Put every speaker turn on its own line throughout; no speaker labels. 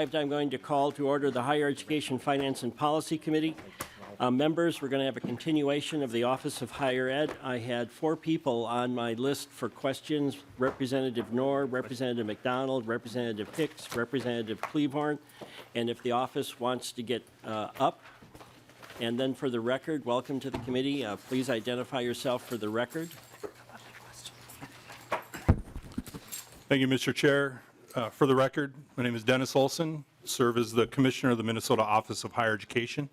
I'm going to call to order the Higher Education Finance and Policy Committee. Members, we're going to have a continuation of the Office of Higher Ed. I had 4 people on my list for questions: Representative Knorr, Representative McDonald, Representative Hicks, Representative Cleavorn. And if the office wants to get up, and then for the record, welcome to the committee. Please identify yourself for the record.
Thank you, Mr. Chair. For the record, my name is Dennis Olson, serve as the Commissioner of the Minnesota Office of Higher Education.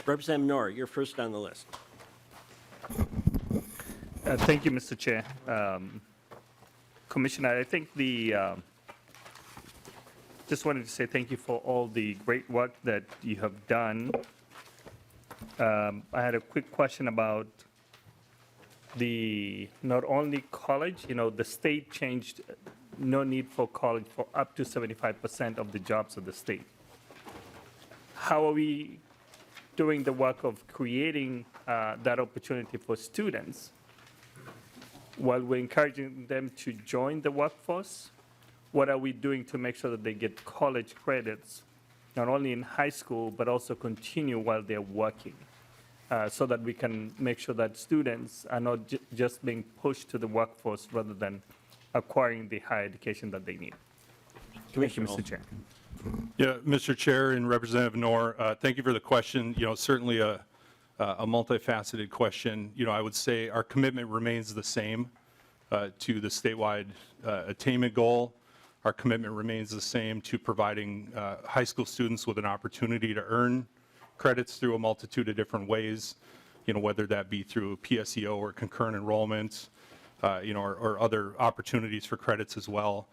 Representative Knorr, you're first on the list.
Thank you, Mr. Chair. Commissioner, I think just wanted to say thank you for all the great work that you have done. I had a quick question about not only college, the state changed no need for college for up to 75% of the jobs of the state. How are we doing the work of creating that opportunity for students while we're encouraging them to join the workforce? What are we doing to make sure that they get college credits, not only in high school, but also continue while they're working, so that we can make sure that students are not just being pushed to the workforce rather than acquiring the higher education that they need? Thank you, Mr. Chair.
Yeah, Mr. Chair and Representative Knorr, thank you for the question. Certainly a multifaceted question. I would say our commitment remains the same to the statewide attainment goal. Our commitment remains the same to providing high school students with an opportunity to earn credits through a multitude of different ways, whether that be through PSEO or concurrent enrollment, or other opportunities for credits as well.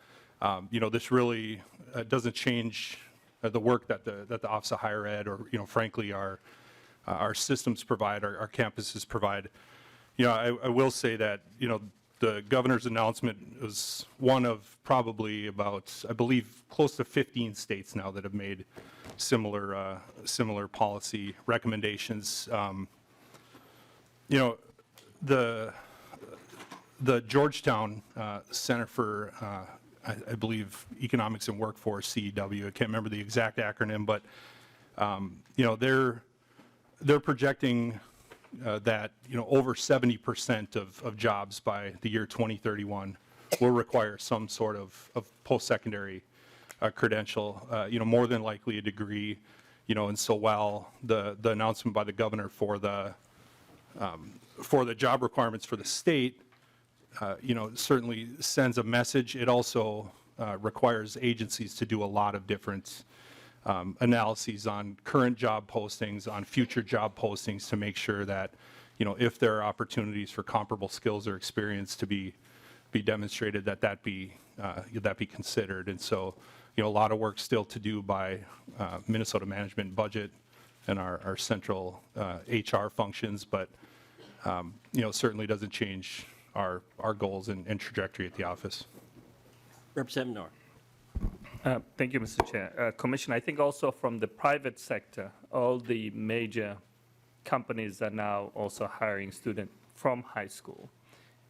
This really doesn't change the work that the Office of Higher Ed or, frankly, our systems provide, our campuses provide. I will say that, the governor's announcement was one of probably about, I believe, close to 15 states now that have made similar policy recommendations. The Georgetown Center for, I believe, Economics and Workforce, CEW, I can't remember the exact acronym, but they're projecting that over 70% of jobs by the year 2031 will require some sort of post-secondary credential, more than likely a degree, and so while the announcement by the governor for the job requirements for the state, certainly sends a message. It also requires agencies to do a lot of different analyses on current job postings, on future job postings, to make sure that, if there are opportunities for comparable skills or experience to be demonstrated, that be considered. And so, a lot of work still to do by Minnesota Management Budget and our central HR functions, but certainly doesn't change our goals and trajectory at the office.
Representative Knorr.
Thank you, Mr. Chair. Commissioner, I think also from the private sector, all the major companies are now also hiring students from high school,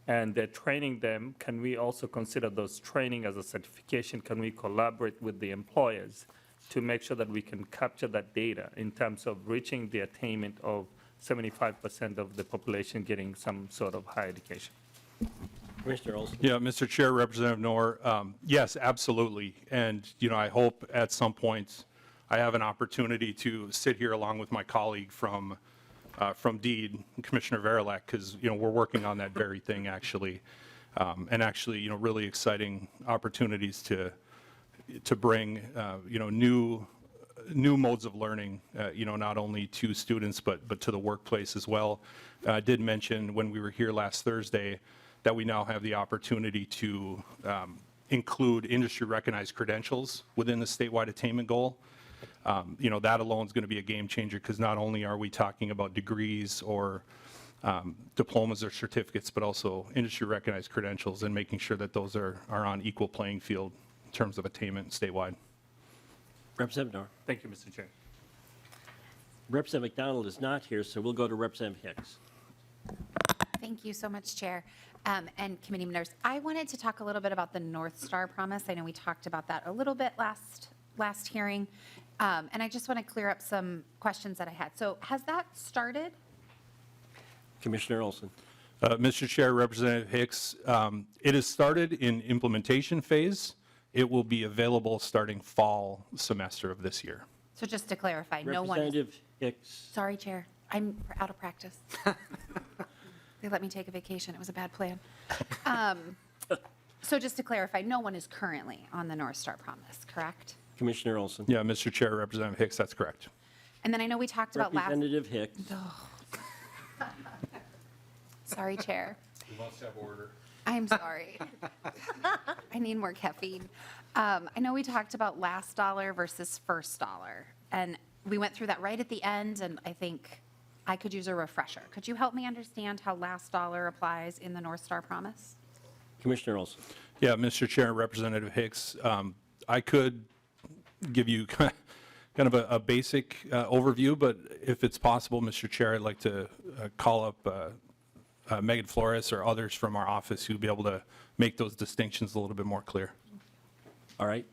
and they're training them. Can we also consider those training as a certification? Can we collaborate with the employers to make sure that we can capture that data in terms of reaching the attainment of 75% of the population getting some sort of higher education?
Commissioner Olson.
Yeah, Mr. Chair, Representative Knorr, yes, absolutely. And, I hope at some point I have an opportunity to sit here along with my colleague from DEED, Commissioner Verilak, because, we're working on that very thing, actually. And actually, really exciting opportunities to bring, new modes of learning, not only to students, but to the workplace as well. I did mention when we were here last Thursday that we now have the opportunity to include industry-recognized credentials within the statewide attainment goal. That alone is going to be a game changer, because not only are we talking about degrees or diplomas or certificates, but also industry-recognized credentials, and making sure that those are on equal playing field in terms of attainment statewide.
Representative Knorr.
Thank you, Mr. Chair.
Representative McDonald is not here, so we'll go to Representative Hicks.
Thank you so much, Chair and committee members. I wanted to talk a little bit about the North Star Promise. I know we talked about that a little bit last last hearing, and I just want to clear up some questions that I had. So has that started?
Commissioner Olson.
Mr. Chair, Representative Hicks, it has started in implementation phase. It will be available starting fall semester of this year.
So just to clarify, no one is...
Representative Hicks.
Sorry, Chair, I'm out of practice. They let me take a vacation. It was a bad plan. So just to clarify, no one is currently on the North Star Promise, correct?
Commissioner Olson.
Yeah, Mr. Chair, Representative Hicks, that's correct.
And then I know we talked about last...
Representative Hicks.
Sorry, Chair.
We must have order.
I'm sorry. I need more caffeine. I know we talked about last dollar versus first dollar, and we went through that right at the end, and I think I could use a refresher. Could you help me understand how last dollar applies in the North Star Promise?
Commissioner Olson.
Yeah, Mr. Chair, Representative Hicks, I could give you kind of a basic overview, but if it's possible, Mr. Chair, I'd like to call up Megan Flores or others from our office who'd be able to make those distinctions a little bit more clear.
All right.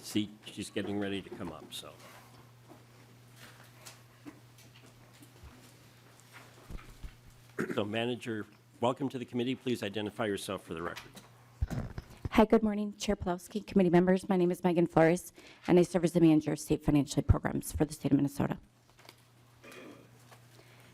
See, she's getting ready to come up, so. So Manager, welcome to the committee. Please identify yourself for the record.
Hi, good morning, Chair Pawlowski, committee members. My name is Megan Flores, and I serve as the manager of state financial aid programs for the state of Minnesota.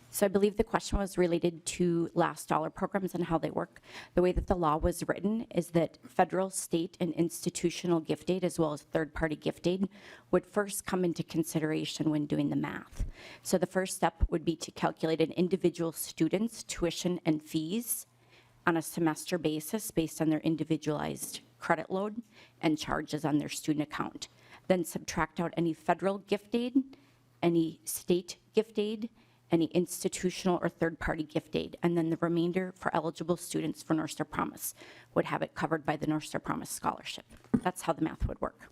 So I believe the question was related to last dollar programs and how they work. The way that the law was written is that federal, state, and institutional gift aid, as well as third-party gift aid, would first come into consideration when doing the math. So the first step would be to calculate an individual student's tuition and fees on a semester basis based on their individualized credit load and charges on their student account. Then subtract out any federal gift aid, any state gift aid, any institutional or third-party gift aid, and then the remainder for eligible students for North Star Promise would have it covered by the North Star Promise scholarship. That's how the math would work.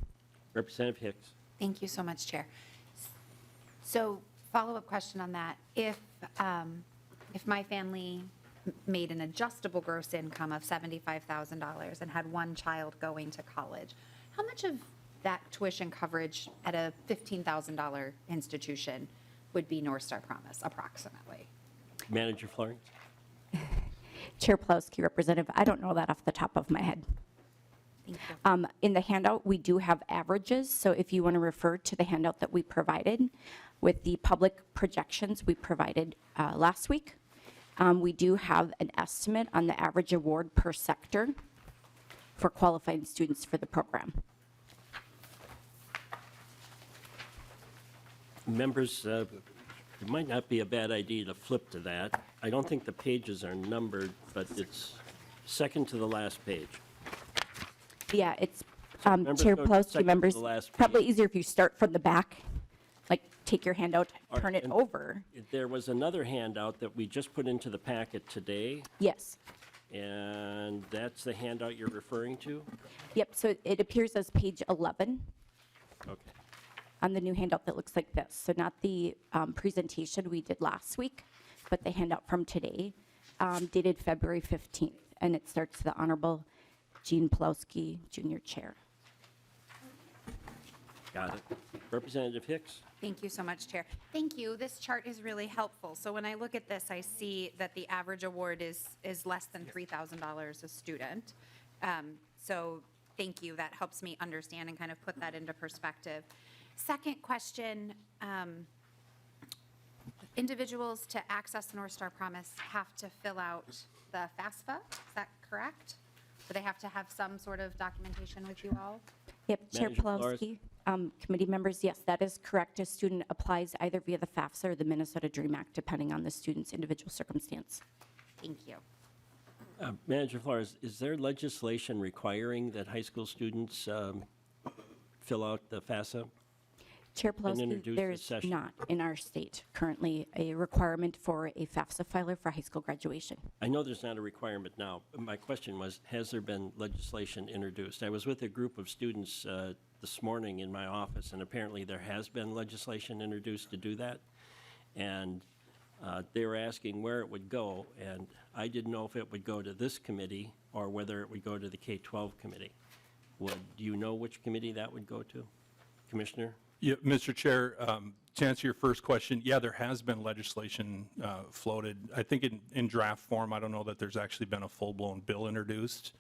Representative Hicks.
Thank you so much, Chair. So follow-up question on that. If my family made an adjustable gross income of $75,000 and had one child going to college, how much of that tuition coverage at a $15,000 institution would be North Star Promise, approximately?
Manager Florence.
Chair Pawlowski, Representative, I don't know that off the top of my head.
Thank you.
In the handout, we do have averages, so if you want to refer to the handout that we provided with the public projections we provided last week, we do have an estimate on the average award per sector for qualifying students for the program.
Members, it might not be a bad idea to flip to that. I don't think the pages are numbered, but it's second to the last page.
Yeah, it's,
members
Chair
go second
Pawlowski,
to
members,
the last
probably
page.
easier if you start from the back, like take your handout,
All right,
turn it
and-
over.
There was another handout that we just put into the packet today,
Yes.
and that's the handout you're referring to?
Yep, so it appears as page 11
Okay.
on the new handout that looks like this. So not the presentation we did last week, but the handout from today, dated February 15th. And it starts the Honorable Gene Pawlowski, Junior Chair.
Got it. Representative Hicks?
Thank you so much, Chair. Thank you. This chart is really helpful. So when I look at this, I see that the average award is less than $3,000 a student. So thank you. That helps me understand and kind of put that into perspective. Second question, individuals to access the North Star Promise have to fill out the FAFSA, is that correct? Do they have to have some sort of documentation with you all?
Yep, Chair
Manager Flores.
Pawlowski, committee members, yes, that is correct. A student applies either via the FAFSA or the Minnesota DREAM Act, depending on the student's individual circumstance.
Thank you.
Manager Flores, is there legislation requiring that high school students fill out the FAFSA?
Chair
introduce
Pawlowski,
the
there's
session.
not in our state currently a requirement for a FAFSA filer for high school graduation.
I know there's not a requirement now. But my question was, has there been legislation introduced? I was with a group of students this morning in my office, and apparently there has been legislation introduced to do that. And they were asking where it would go, and I didn't know if it would go to this committee or whether it would go to the K-12 committee. Do you know which committee that would go to? Commissioner?
Yeah, Mr. Chair, to answer your first question, yeah, there has been legislation floated. I think in draft form. I don't know that there's actually been a full-blown bill introduced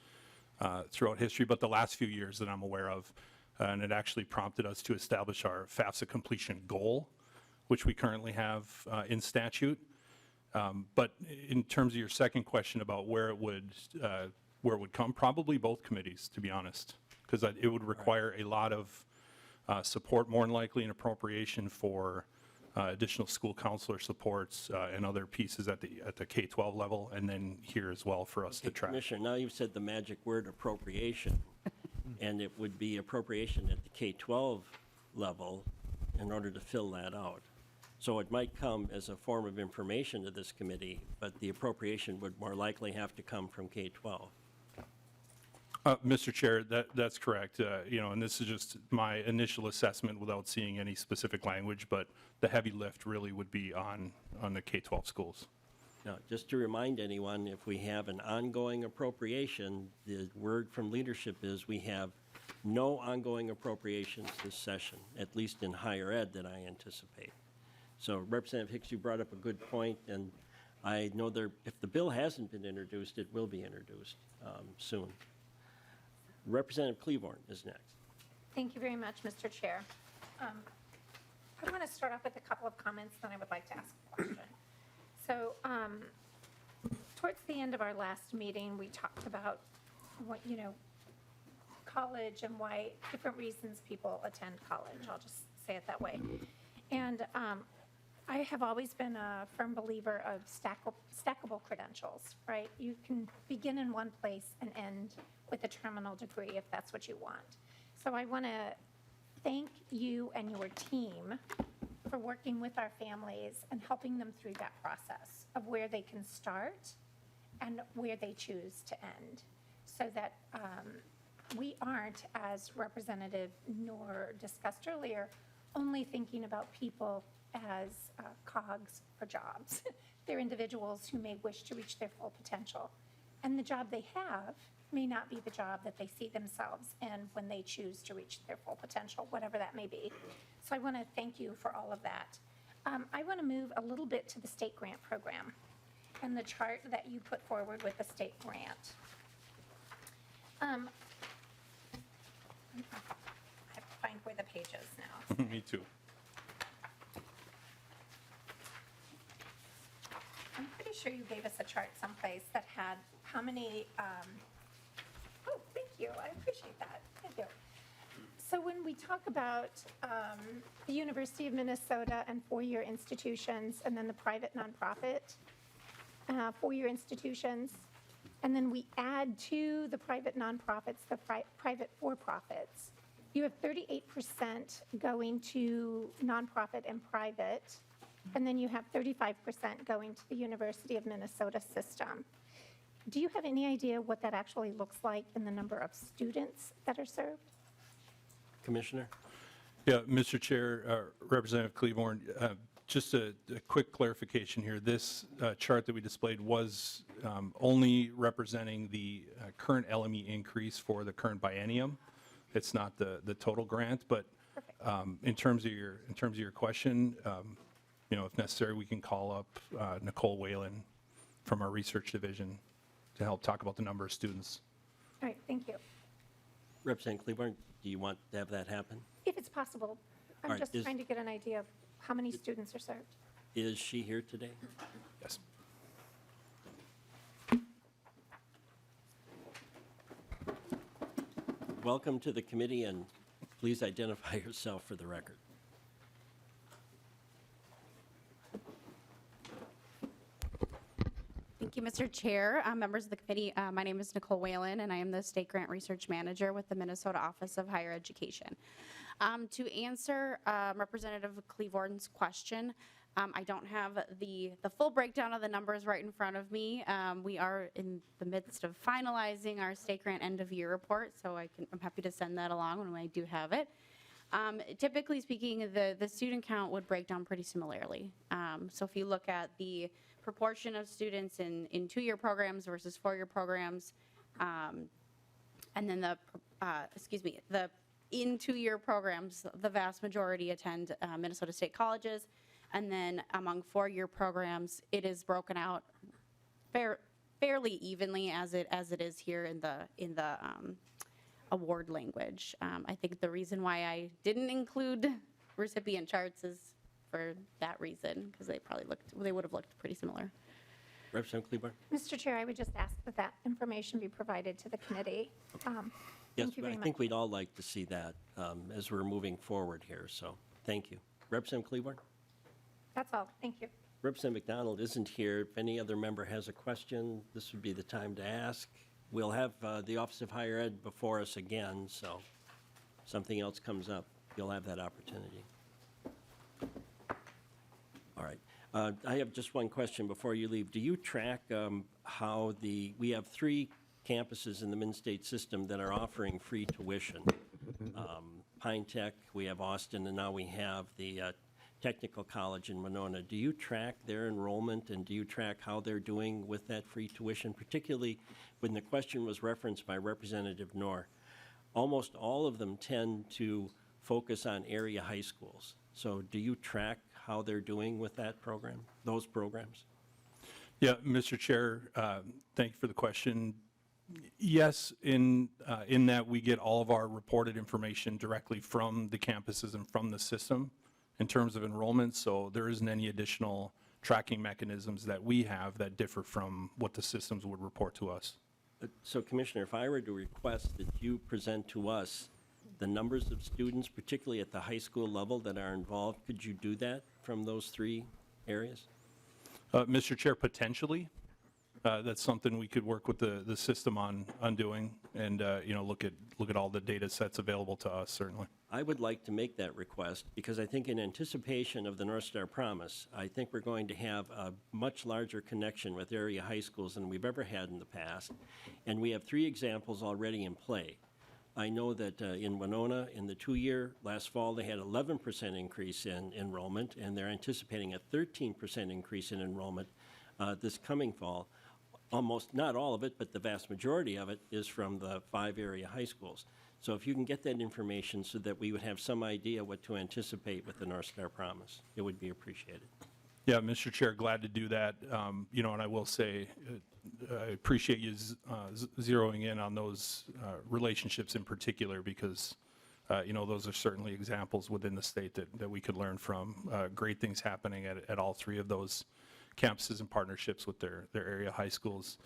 throughout history, but the last few years that I'm aware of, and it actually prompted us to establish our FAFSA completion goal, which we currently have in statute. But in terms of your second question about where it would come, probably both committees, to be honest, because it would require a lot of support, more than likely an appropriation for additional school counselor supports and other pieces at the K-12 level, and then here as well for us to track.
Commissioner, now you've said the magic word appropriation, and it would be appropriation at the K-12 level in order to fill that out. So it might come as a form of information to this committee, but the appropriation would more likely have to come from K-12.
Mr. Chair, that's correct. And this is just my initial assessment without seeing any specific language, but the heavy lift really would be on the K-12 schools.
Now, just to remind anyone, if we have an ongoing appropriation, the word from leadership is we have no ongoing appropriations this session, at least in higher ed that I anticipate. So Representative Hicks, you brought up a good point, and I know if the bill hasn't been introduced, it will be introduced soon. Representative Cleaborn is next.
Thank you very much, Mr. Chair. I want to start off with a couple of comments, then I would like to ask a question. So towards the end of our last meeting, we talked about college and why different reasons people attend college. I'll just say it that way. And I have always been a firm believer of stackable credentials, right? You can begin in one place and end with a terminal degree if that's what you want. So I want to thank you and your team for working with our families and helping them through that process of where they can start and where they choose to end, so that we aren't, as Representative Noor discussed earlier, only thinking about people as cogs for jobs. They're individuals who may wish to reach their full potential. And the job they have may not be the job that they see themselves in when they choose to reach their full potential, whatever that may be. So I want to thank you for all of that. I want to move a little bit to the state grant program and the chart that you put forward with the state grant. I have to find where the page is now.
Me too.
I'm pretty sure you gave us a chart someplace that had how many, oh, thank you, I appreciate that, thank you. So when we talk about the University of Minnesota and four-year institutions, and then the private nonprofit four-year institutions, and then we add to the private nonprofits, the private for-profits, you have 38% going to nonprofit and private, and then you have 35% going to the University of Minnesota system. Do you have any idea what that actually looks like in the number of students that are served?
Commissioner?
Yeah, Mr. Chair, Representative Cleaborn, just a quick clarification here. This chart that we displayed was only representing the current LME increase for the current biennium. It's not the total grant, but in terms of your question, if necessary, we can call up Nicole Whalen from our research division to help talk about the number of students.
All right, thank you.
Representative Cleaborn, do you want to have that happen?
If it's possible, I'm
All right,
just trying to get an idea of how many students are served.
Is she here today?
Yes.
Welcome to the committee, and please identify yourself for the record.
Thank you, Mr. Chair, members of the committee. My name is Nicole Whalen, and I am the State Grant Research Manager with the Minnesota Office of Higher Education. To answer Representative Cleaborn's question, I don't have the full breakdown of the numbers right in front of me. We are in the midst of finalizing our state grant end-of-year report, so I'm happy to send that along when I do have it. Typically speaking, the student count would break down pretty similarly. So if you look at the proportion of students in two-year programs versus four-year programs, And then the in 2-year programs, the vast majority attend Minnesota State colleges. And then among 4-year programs, it is broken out fairly evenly as it is here in the award language. I think the reason why I didn't include recipient charts is for that reason, because they would have looked pretty similar.
Representative Kleber?
Mr. Chair, I would just ask that that information be provided to the committee.
Yes,
Thank you very
I
much.
think we'd all like to see that as we're moving forward here, so thank you. Representative Kleber?
That's all. Thank you.
Representative McDonald isn't here. If any other member has a question, this would be the time to ask. We'll have the Office of Higher Ed before us again, so if something else comes up, you'll have that opportunity. All right. I have just one question before you leave. Do you track how we have 3 campuses in the Mid-State system that are offering free tuition? Pine Tech, we have Austin, and now we have the Technical College in Winona. Do you track their enrollment, and do you track how they're doing with that free tuition, particularly when the question was referenced by Representative Knorr? Almost all of them tend to focus on area high schools. So do you track how they're doing with that program, those programs?
Yeah, Mr. Chair, thank you for the question. Yes, in that we get all of our reported information directly from the campuses and from the system in terms of enrollment, so there isn't any additional tracking mechanisms that we have that differ from what the systems would report to us.
So Commissioner, if I were to request that you present to us the numbers of students, particularly at the high school level, that are involved, could you do that from those 3 areas?
Mr. Chair, potentially. That's something we could work with the system on doing, and look at all the data sets available to us, certainly.
I would like to make that request because I think in anticipation of the North Star Promise, I think we're going to have a much larger connection with area high schools than we've ever had in the past. And we have 3 examples already in play. I know that in Winona, in the 2-year last fall, they had 11% increase in enrollment, and they're anticipating a 13% increase in enrollment this coming fall. Almost, not all of it, but the vast majority of it is from the 5 area high schools. So if you can get that information so that we would have some idea what to anticipate with the North Star Promise, it would be appreciated.
Yeah, Mr. Chair, glad to do that. And I will say, I appreciate you zeroing in on those relationships in particular because, those are certainly examples within the state that we could learn from. Great things happening at all 3 of those campuses and partnerships with their area high schools.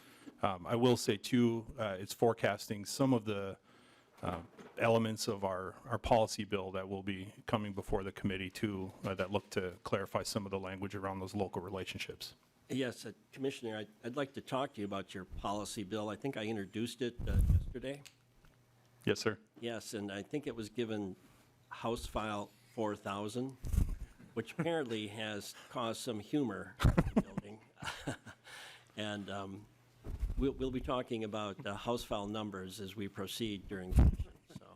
I will say, too, it's forecasting some of the elements of our policy bill that will be coming before the committee, too, that look to clarify some of the language around those local relationships.
Yes, Commissioner, I'd like to talk to you about your policy bill. I think I introduced it yesterday.
Yes, sir.
Yes, and I think it was given House File 4000, which apparently has caused some humor in the building. And we'll be talking about House File numbers as we proceed during session. So,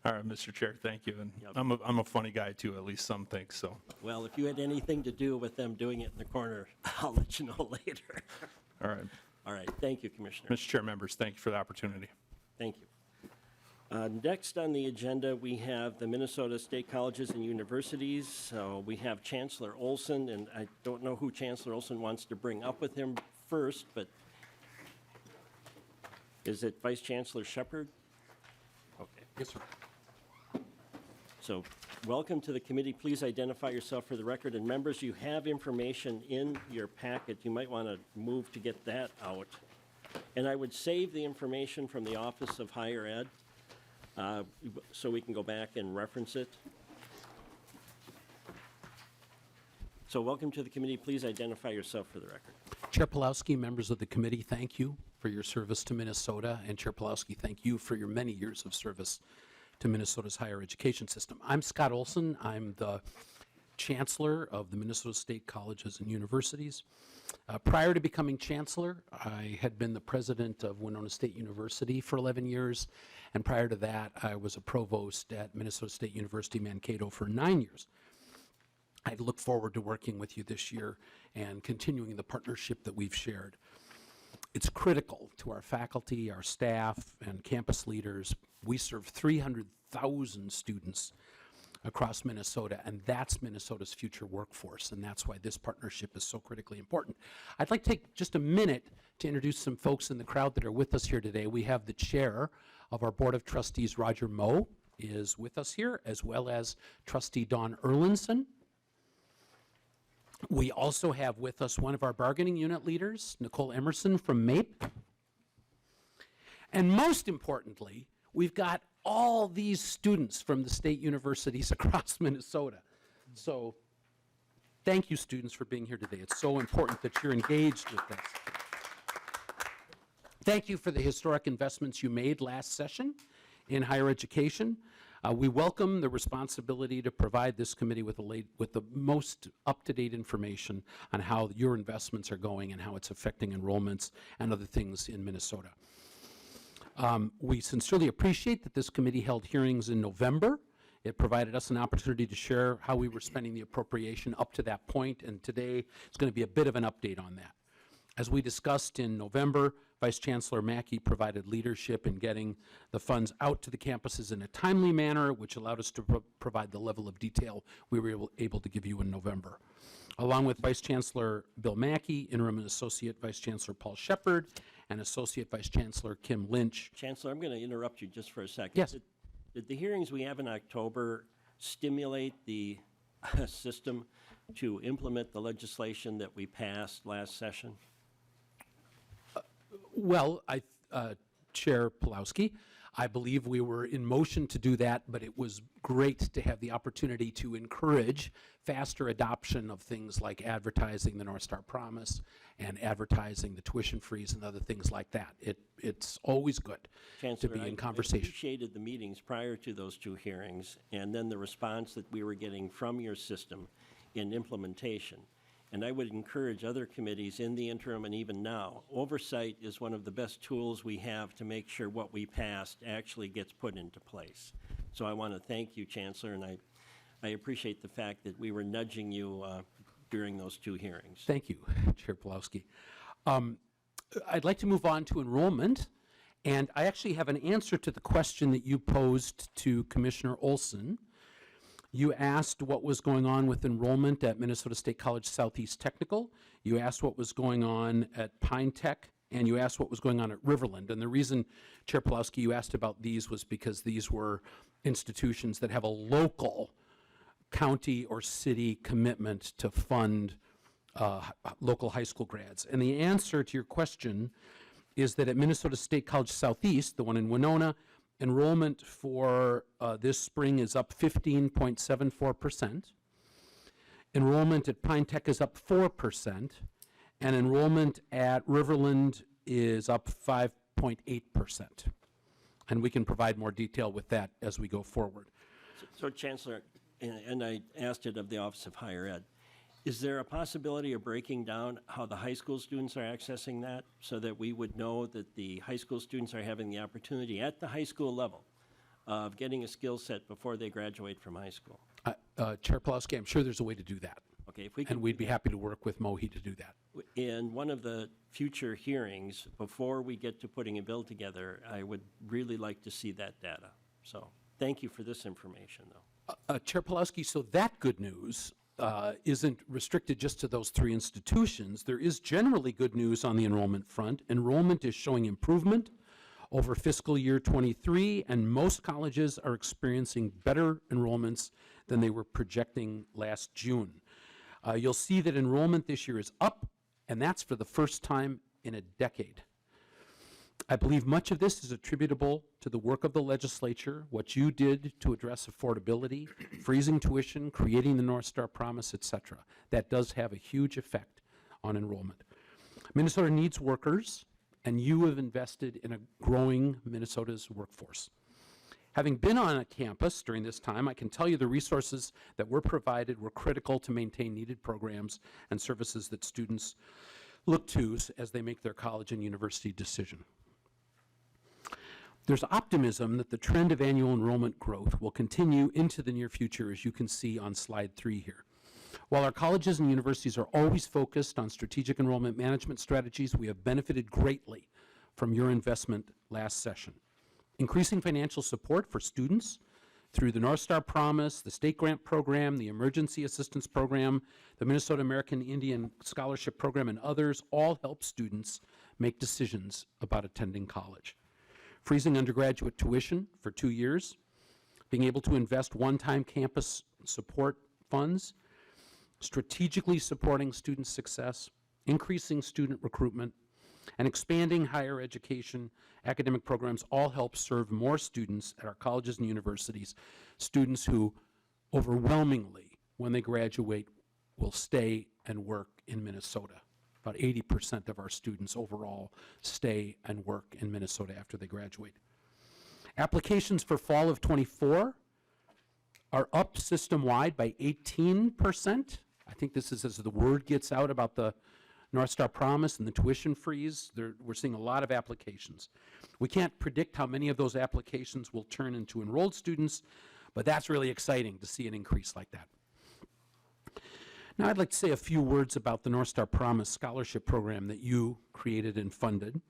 All right, Mr. Chair, thank you. And
Yep.
I'm a funny guy, too, at least some think so.
well, if you had anything to do with them doing it in the corner, I'll let you know later.
All right.
All right, thank you, Commissioner.
Mr. Chair, members, thank you for the opportunity.
Thank you. Next on the agenda, we have the Minnesota State Colleges and Universities. So we have Chancellor Olson, and I don't know who Chancellor Olson wants to bring up with him first, but is it Vice Chancellor Shepard? Okay.
Yes, sir.
So welcome to the committee. Please identify yourself for the record. And members, you have information in your packet. You might want to move to get that out. And I would save the information from the Office of Higher Ed so we can go back and reference it. So welcome to the committee. Please identify yourself for the record.
Chair Pawlowski, members of the committee, thank you for your service to Minnesota. And Chair Pawlowski, thank you for your many years of service to Minnesota's higher education system. I'm Scott Olson. I'm the Chancellor of the Minnesota State Colleges and Universities. Prior to becoming Chancellor, I had been the president of Winona State University for 11 years. And prior to that, I was a provost at Minnesota State University Mankato for 9 years. I look forward to working with you this year and continuing the partnership that we've shared. it's critical to our faculty, our staff, and campus leaders. We serve 300,000 students across Minnesota, and that's Minnesota's future workforce, and that's why this partnership is so critically important. I'd like to take just a minute to introduce some folks in the crowd that are with us here today. We have the chair of our Board of Trustees, Roger Moe, is with us here, as well as Trustee Dawn Erlinson. We also have with us one of our bargaining unit leaders, Nicole Emerson from MAPE. And most importantly, we've got all these students from the state universities across Minnesota. So thank you, students, for being here today. It's so important that you're engaged with this. Thank you for the historic investments you made last session in higher education. We welcome the responsibility to provide this committee with the most up-to-date information on how your investments are going and how it's affecting enrollments and other things in Minnesota. We sincerely appreciate that this committee held hearings in November. It provided us an opportunity to share how we were spending the appropriation up to that point, and today is going to be a bit of an update on that. As we discussed in November, Vice Chancellor Mackey provided leadership in getting the funds out to the campuses in a timely manner, which allowed us to provide the level of detail we were able to give you in November. Along with Vice Chancellor Bill Mackey, Interim and Associate Vice Chancellor Paul Shepard, and Associate Vice Chancellor Kim Lynch.
Chancellor, I'm going to interrupt you just for a second.
Yes.
Did the hearings we have in October stimulate the system to implement the legislation that we passed last session?
Well, Chair Pulowski, I believe we were in motion to do that, but it was great to have the opportunity to encourage faster adoption of things like advertising the North Star Promise and advertising the tuition freeze and other things like that. It's always good to be in conversation.
I appreciated the meetings prior to those two hearings and then the response that we were getting from your system in implementation. And I would encourage other committees in the interim and even now, oversight is one of the best tools we have to make sure what we passed actually gets put into place. So I want to thank you, Chancellor, and I appreciate the fact that we were nudging you during those two hearings.
Thank you, Chair Pulowski. I'd like to move on to enrollment, and I actually have an answer to the question that you posed to Commissioner Olson. You asked what was going on with enrollment at Minnesota State College Southeast Technical. You asked what was going on at Pine Tech, and you asked what was going on at Riverland. And the reason, Chair Pulowski, you asked about these was because these were institutions that have a local county or city commitment to fund local high school grads. And the answer to your question is that at Minnesota State College Southeast, the one in Winona, enrollment for this spring is up 15.74%. Enrollment at Pine Tech is up 4%, and enrollment at Riverland is up 5.8%. And we can provide more detail with that as we go forward.
So Chancellor, and I asked it of the Office of Higher Ed, is there a possibility of breaking down how the high school students are accessing that so that we would know that the high school students are having the opportunity at the high school level of getting a skill set before they graduate from high school?
Chair Pulowski, I'm sure there's a way to do that.
Okay, if we can.
And we'd be happy to work with Mohi to do that.
In one of the future hearings, before we get to putting a bill together, I would really like to see that data. So thank you for this information, though.
Chair Pulowski, so that good news isn't restricted just to those three institutions. There is generally good news on the enrollment front. Enrollment is showing improvement over fiscal year 23, and most colleges are experiencing better enrollments than they were projecting last June. You'll see that enrollment this year is up, and that's for the first time in a decade. I believe much of this is attributable to the work of the legislature, what you did to address affordability, freezing tuition, creating the North Star Promise, et cetera. That does have a huge effect on enrollment. Minnesota needs workers, and you have invested in a growing Minnesota's workforce. Having been on a campus during this time, I can tell you the resources that were provided were critical to maintain needed programs and services that students look to as they make their college and university decision. There's optimism that the trend of annual enrollment growth will continue into the near future, as you can see on slide 3 here. While our colleges and universities are always focused on strategic enrollment management strategies, we have benefited greatly from your investment last session. Increasing financial support for students through the North Star Promise, the State Grant Program, the Emergency Assistance Program, the Minnesota American Indian Scholarship Program, and others all help students make decisions about attending college. Freezing undergraduate tuition for 2 years, being able to invest one-time campus support funds, strategically supporting student success, increasing student recruitment, and expanding higher education academic programs all help serve more students at our colleges and universities, students who overwhelmingly, when they graduate, will stay and work in Minnesota. About 80% of our students overall stay and work in Minnesota after they graduate. Applications for fall of '24 are up system-wide by 18%. I think this is as the word gets out about the North Star Promise and the tuition freeze. We're seeing a lot of applications. We can't predict how many of those applications will turn into enrolled students, but that's really exciting to see an increase like that. Now I'd like to say a few words about the North Star Promise Scholarship Program that you created and funded,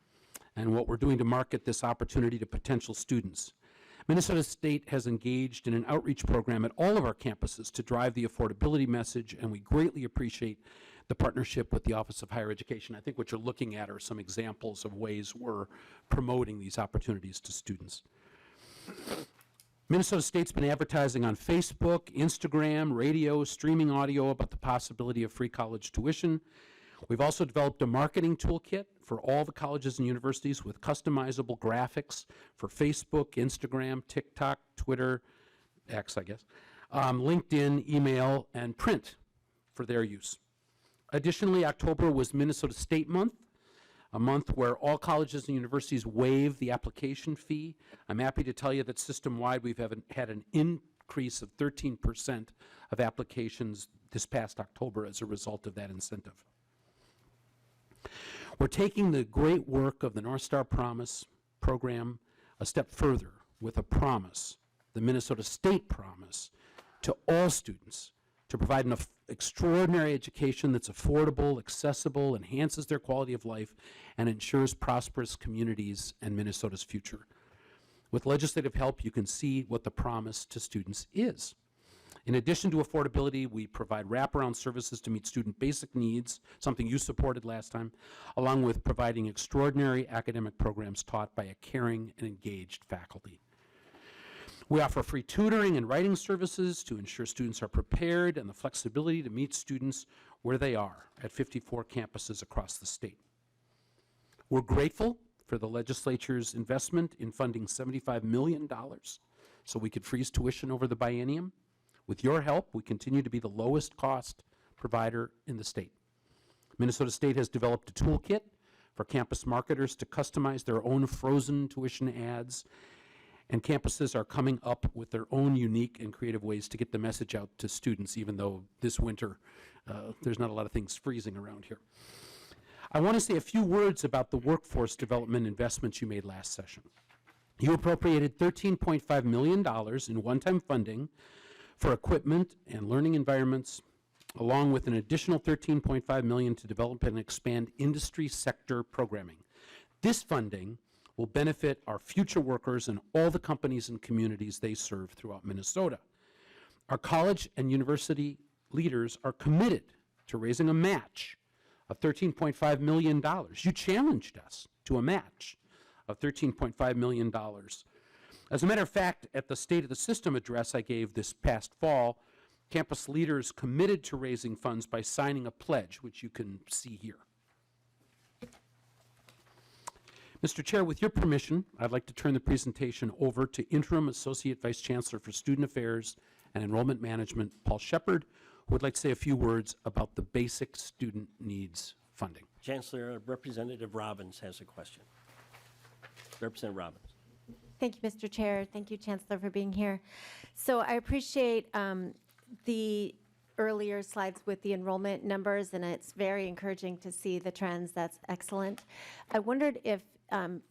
and what we're doing to market this opportunity to potential students. Minnesota State has engaged in an outreach program at all of our campuses to drive the affordability message, and we greatly appreciate the partnership with the Office of Higher Education. I think what you're looking at are some examples of ways we're promoting these opportunities to students. Minnesota State's been advertising on Facebook, Instagram, radio, streaming audio about the possibility of free college tuition. We've also developed a marketing toolkit for all the colleges and universities with customizable graphics for Facebook, Instagram, TikTok, Twitter, X, I guess, LinkedIn, email, and print for their use. Additionally, October was Minnesota State Month, a month where all colleges and universities waive the application fee. I'm happy to tell you that system-wide we've had an increase of 13% of applications this past October as a result of that incentive. We're taking the great work of the North Star Promise program a step further with a promise, the Minnesota State Promise, to all students to provide an extraordinary education that's affordable, accessible, enhances their quality of life, and ensures prosperous communities and Minnesota's future. With legislative help, you can see what the promise to students is. In addition to affordability, we provide wraparound services to meet student basic needs, something you supported last time, along with providing extraordinary academic programs taught by a caring and engaged faculty. We offer free tutoring and writing services to ensure students are prepared and the flexibility to meet students where they are at 54 campuses across the state. We're grateful for the legislature's investment in funding $75 million so we could freeze tuition over the biennium. With your help, we continue to be the lowest cost provider in the state. Minnesota State has developed a toolkit for campus marketers to customize their own frozen tuition ads, and campuses are coming up with their own unique and creative ways to get the message out to students, even though this winter there's not a lot of things freezing around here. I want to say a few words about the workforce development investments you made last session. You appropriated $13.5 million in one-time funding for equipment and learning environments, along with an additional $13.5 million to develop and expand industry sector programming. This funding will benefit our future workers and all the companies and communities they serve throughout Minnesota. Our college and university leaders are committed to raising a match of $13.5 million. You challenged us to a match of $13.5 million. As a matter of fact, at the State of the System address I gave this past fall, campus leaders committed to raising funds by signing a pledge, which you can see here. Mr. Chair, with your permission, I'd like to turn the presentation over to Interim Associate Vice Chancellor for Student Affairs and Enrollment Management, Paul Shepard, who would like to say a few words about the basic student needs funding.
Chancellor, Representative Robbins has a question. Representative Robbins.
Thank you, Mr. Chair. Thank you, Chancellor, for being here. So I appreciate the earlier slides with the enrollment numbers, and it's very encouraging to see the trends. That's excellent. I wondered if,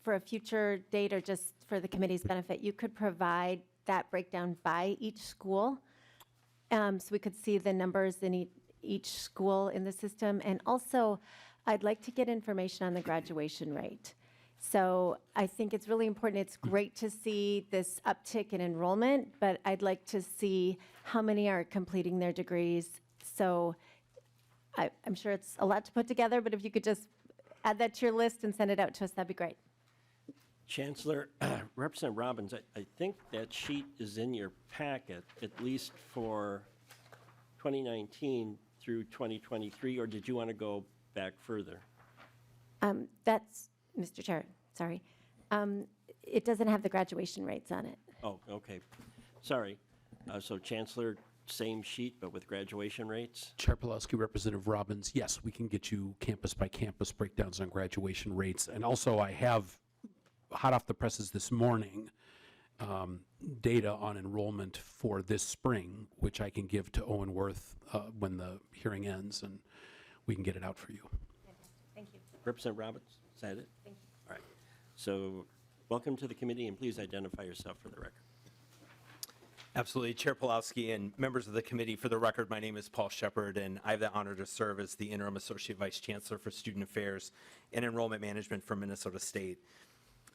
for a future date or just for the committee's benefit, you could provide that breakdown by each school, so we could see the numbers in each school in the system. And also, I'd like to get information on the graduation rate. So I think it's really important. It's great to see this uptick in enrollment, but I'd like to see how many are completing their degrees. So I'm sure it's a lot to put together, but if you could just add that to your list and send it out to us, that'd be great.
Chancellor, Representative Robbins, I think that sheet is in your packet, at least for 2019 through 2023, or did you want to go back further?
That's, Mr. Chair, sorry. It doesn't have the graduation rates on it.
Oh, okay. Sorry. So Chancellor, same sheet, but with graduation rates?
Chair Pulaski, Representative Robbins, yes, we can get you campus by campus breakdowns on graduation rates. And also I have, hot off the presses this morning, data on enrollment for this spring, which I can give to Owen Worth when the hearing ends, and we can get it out for you.
Thank you.
Representative Robbins, is that it?
Thank you.
All right. So welcome to the committee, and please identify yourself for the record.
Absolutely. Chair Pulowski and members of the committee, for the record, my name is Paul Shepard, and I have the honor to serve as the Interim Associate Vice Chancellor for Student Affairs and Enrollment Management for Minnesota State.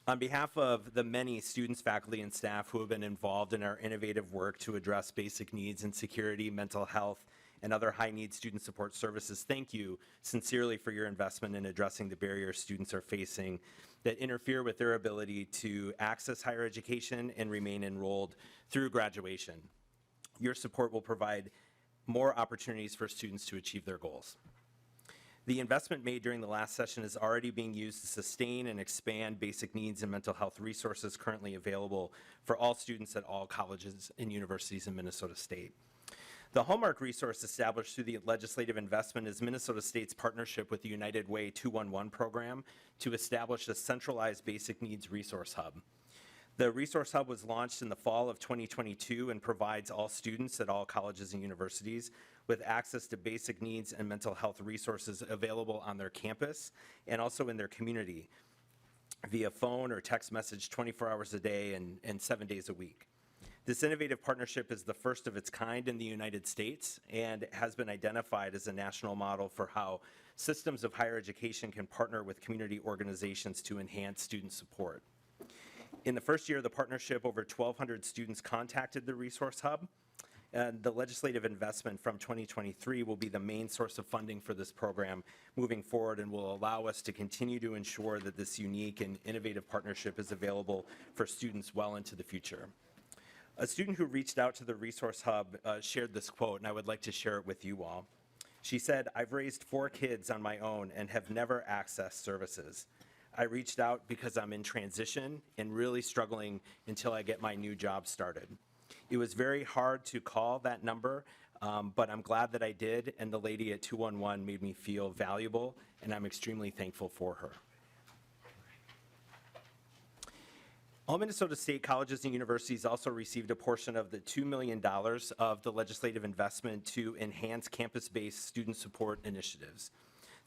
On behalf of the many students, faculty, and staff who have been involved in our innovative work to address basic needs in security, mental health, and other high-need student support services, thank you sincerely for your investment in addressing the barriers students are facing that interfere with their ability to access higher education and remain enrolled through graduation. Your support will provide more opportunities for students to achieve their goals. The investment made during the last session is already being used to sustain and expand basic needs and mental health resources currently available for all students at all colleges and universities in Minnesota State. The hallmark resource established through the legislative investment is Minnesota State's partnership with the United Way 211 program to establish a centralized basic needs resource hub. The resource hub was launched in the fall of 2022 and provides all students at all colleges and universities with access to basic needs and mental health resources available on their campus and also in their community via phone or text message 24 hours a day and 7 days a week. This innovative partnership is the first of its kind in the United States and has been identified as a national model for how systems of higher education can partner with community organizations to enhance student support. In the first year of the partnership, over 1,200 students contacted the Resource Hub, and the legislative investment from 2023 will be the main source of funding for this program moving forward and will allow us to continue to ensure that this unique and innovative partnership is available for students well into the future. A student who reached out to the Resource Hub shared this quote, and I would like to share it with you all. She said, "I've raised 4 kids on my own and have never accessed services. I reached out because I'm in transition and really struggling until I get my new job started. It was very hard to call that number, but I'm glad that I did, and the lady at 211 made me feel valuable, and I'm extremely thankful for her." All Minnesota State colleges and universities also received a portion of the $2 million of the legislative investment to enhance campus-based student support initiatives.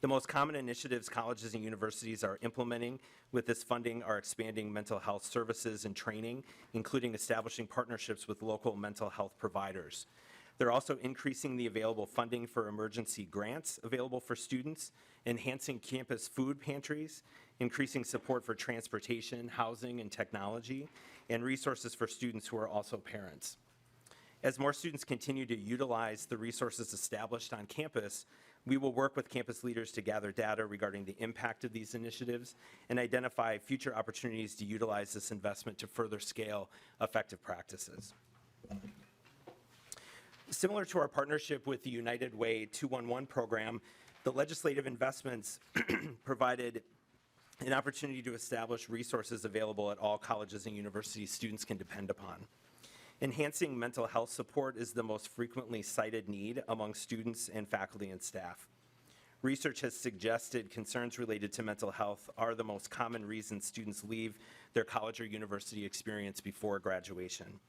The most common initiatives colleges and universities are implementing with this funding are expanding mental health services and training, including establishing partnerships with local mental health providers. They're also increasing the available funding for emergency grants available for students, enhancing campus food pantries, increasing support for transportation, housing, and technology, and resources for students who are also parents. As more students continue to utilize the resources established on campus, we will work with campus leaders to gather data regarding the impact of these initiatives and identify future opportunities to utilize this investment to further scale effective practices. Similar to our partnership with the United Way 211 program, the legislative investments provided an opportunity to establish resources available at all colleges and universities students can depend upon. Enhancing mental health support is the most frequently cited need among students and faculty and staff. Research has suggested concerns related to mental health are the most common reasons students leave their college or university experience before graduation.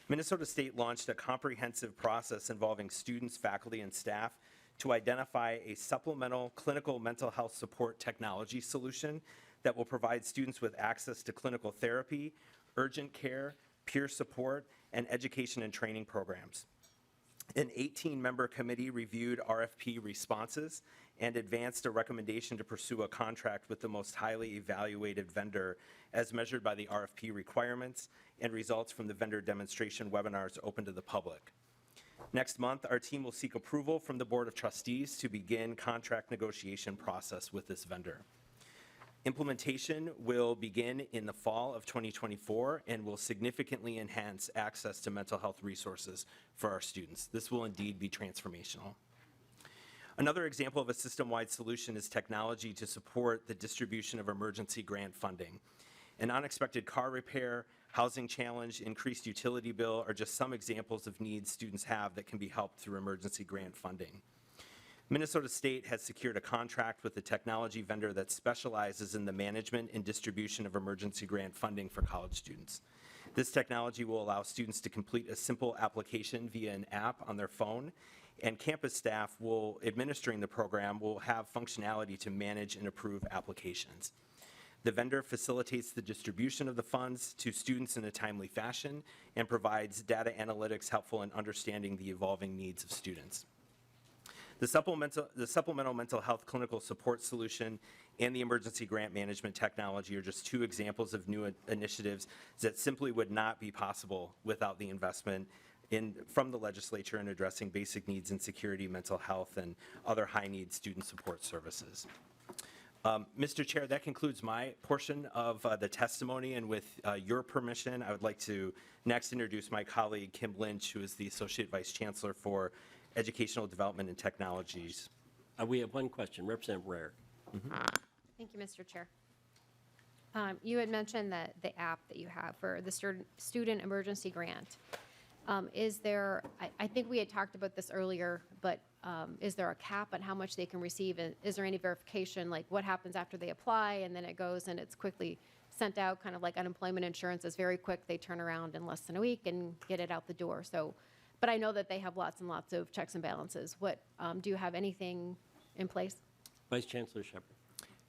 Minnesota State launched a comprehensive process involving students, faculty, and staff to identify a supplemental clinical mental health support technology solution that will provide students with access to clinical therapy, urgent care, peer support, and education and training programs. An 18-member committee reviewed RFP responses and advanced a recommendation to pursue a contract with the most highly evaluated vendor as measured by the RFP requirements and results from the vendor demonstration webinars open to the public. Next month, our team will seek approval from the Board of Trustees to begin contract negotiation process with this vendor. Implementation will begin in the fall of 2024 and will significantly enhance access to mental health resources for our students. This will indeed be transformational. Another example of a system-wide solution is technology to support the distribution of emergency grant funding. An unexpected car repair, housing challenge, increased utility bill are just some examples of needs students have that can be helped through emergency grant funding. Minnesota State has secured a contract with a technology vendor that specializes in the management and distribution of emergency grant funding for college students. This technology will allow students to complete a simple application via an app on their phone, and campus staff administering the program will have functionality to manage and approve applications. The vendor facilitates the distribution of the funds to students in a timely fashion and provides data analytics helpful in understanding the evolving needs of students. The supplemental mental health clinical support solution and the emergency grant management technology are just two examples of new initiatives that simply would not be possible without the investment from the legislature in addressing basic needs in security, mental health, and other high-need student support services. Mr. Chair, that concludes my portion of the testimony, and with your permission, I would like to next introduce my colleague, Kim Lynch, who is the Associate Vice Chancellor for Educational Development and Technologies.
We have one question. Representative Rare.
Thank you, Mr. Chair. You had mentioned that the app that you have for the student emergency grant. Is there, I think we had talked about this earlier, but is there a cap on how much they can receive? Is there any verification, like what happens after they apply and then it goes and it's quickly sent out, kind of like unemployment insurance is very quick. They turn around in less than a week and get it out the door. So, but I know that they have lots and lots of checks and balances. What, do you have anything in place?
Vice Chancellor Shepard.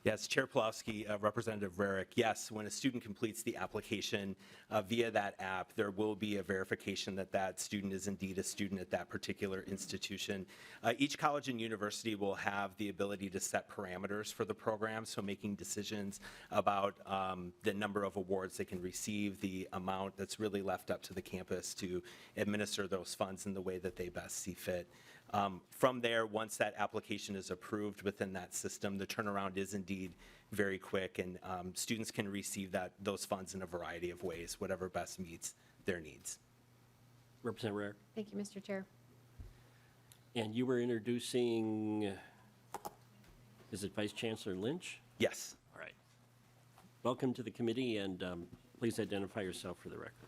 Yes, Chair Pulowski, Representative Rarick. Yes, when a student completes the application via that app, there will be a verification that that student is indeed a student at that particular institution. Each college and university will have the ability to set parameters for the program, so making decisions about the number of awards they can receive, the amount that's really left up to the campus to administer those funds in the way that they best see fit. From there, once that application is approved within that system, the turnaround is indeed very quick, and students can receive those funds in a variety of ways, whatever best meets their needs.
Representative Rare.
Thank you, Mr. Chair.
And you were introducing, is it Vice Chancellor Lynch?
Yes.
All right. Welcome to the committee, and please identify yourself for the record.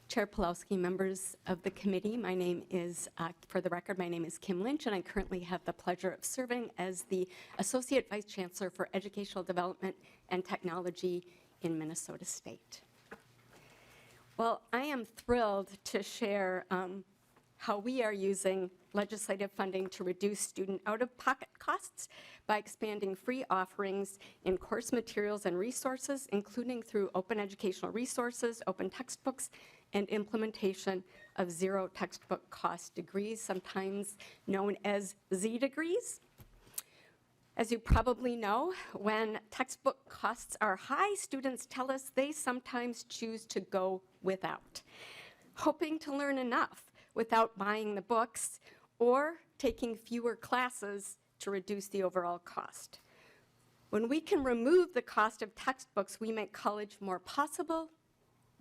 Chair Pulowski, members of the committee, my name is, for the record, my name is Kim Lynch, and I currently have the pleasure of serving as the Associate Vice Chancellor for Educational Development and Technology in Minnesota State. Well, I am thrilled to share how we are using legislative funding to reduce student out-of-pocket costs by expanding free offerings in course materials and resources, including through open educational resources, open textbooks, and implementation of zero textbook cost degrees, sometimes known as Z degrees. As you probably know, when textbook costs are high, students tell us they sometimes choose to go without, hoping to learn enough without buying the books or taking fewer classes to reduce the overall cost. When we can remove the cost of textbooks, we make college more possible.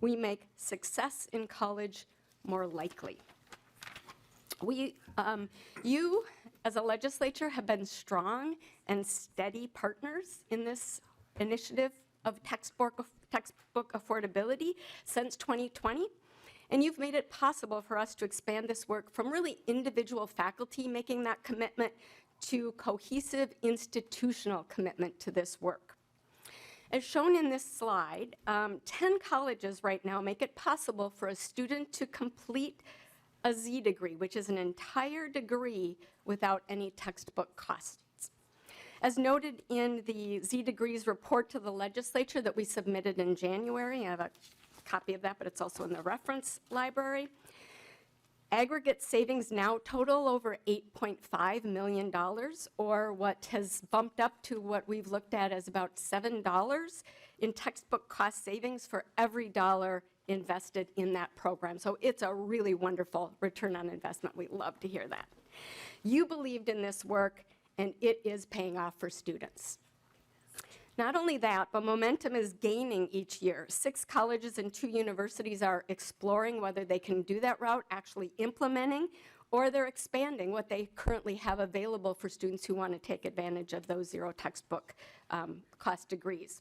We make success in college more likely. You, as a legislature, have been strong and steady partners in this initiative of textbook affordability since 2020. And you've made it possible for us to expand this work from really individual faculty making that commitment to cohesive institutional commitment to this work. As shown in this slide, 10 colleges right now make it possible for a student to complete a Z degree, which is an entire degree without any textbook costs. As noted in the Z degrees report to the legislature that we submitted in January, I have a copy of that, but it's also in the reference library. Aggregate savings now total over $8.5 million, or what has bumped up to what we've looked at as about $7 in textbook cost savings for every dollar invested in that program. So it's a really wonderful return on investment. We love to hear that. You believed in this work, and it is paying off for students. Not only that, but momentum is gaining each year. 6 colleges and 2 universities are exploring whether they can do that route, actually implementing, or they're expanding what they currently have available for students who want to take advantage of those zero textbook cost degrees.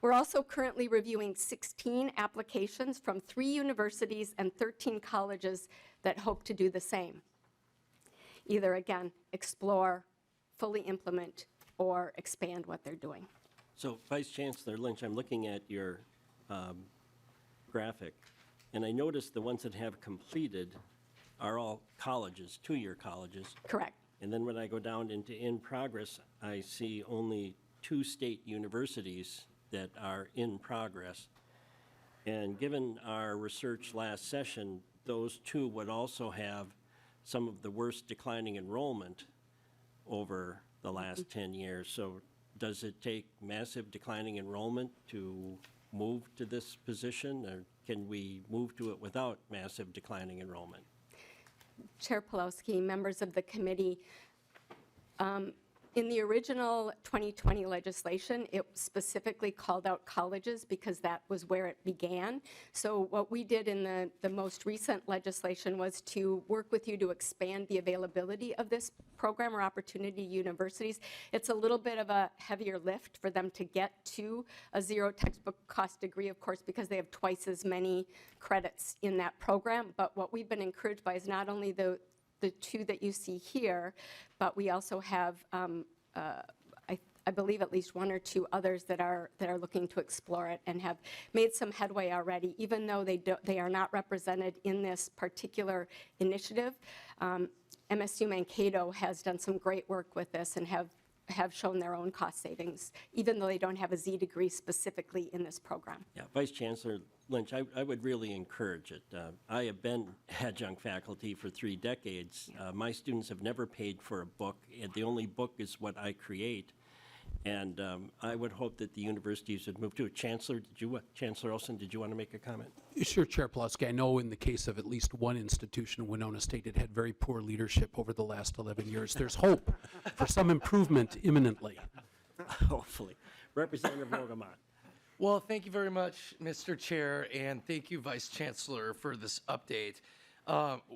We're also currently reviewing 16 applications from 3 universities and 13 colleges that hope to do the same. Either, again, explore, fully implement, or expand what they're doing.
So Vice Chancellor Lynch, I'm looking at your graphic, and I noticed the ones that have completed are all colleges, 2-year colleges.
Correct.
And then when I go down into in progress, I see only 2 state universities that are in progress. And given our research last session, those 2 would also have some of the worst declining enrollment over the last 10 years. So does it take massive declining enrollment to move to this position, or can we move to it without massive declining enrollment?
Chair Pawlowski, members of the committee, in the original 2020 legislation, it specifically called out colleges because that was where it began. So what we did in the most recent legislation was to work with you to expand the availability of this program or opportunity to universities. It's a little bit of a heavier lift for them to get to a zero textbook cost degree, of course, because they have twice as many credits in that program. But what we've been encouraged by is not only the 2 that you see here, but we also have, I believe, at least 1 or 2 others that are looking to explore it and have made some headway already, even though they are not represented in this particular initiative. MSU Mankato has done some great work with this and have shown their own cost savings, even though they don't have a Z degree specifically in this program.
Yeah, Vice Chancellor Lynch, I would really encourage it. I have been adjunct faculty for 3 decades. My students have never paid for a book. The only book is what I create. And I would hope that the universities would move to it. Chancellor Olson, did you want to make a comment?
Sure, Chair Pawlowski. I know in the case of at least one institution, Winona State, it had very poor leadership over the last 11 years. There's hope for some improvement imminently.
Hopefully. Representative Rogamont.
Well, thank you very much, Mr. Chair, and thank you, Vice Chancellor, for this update.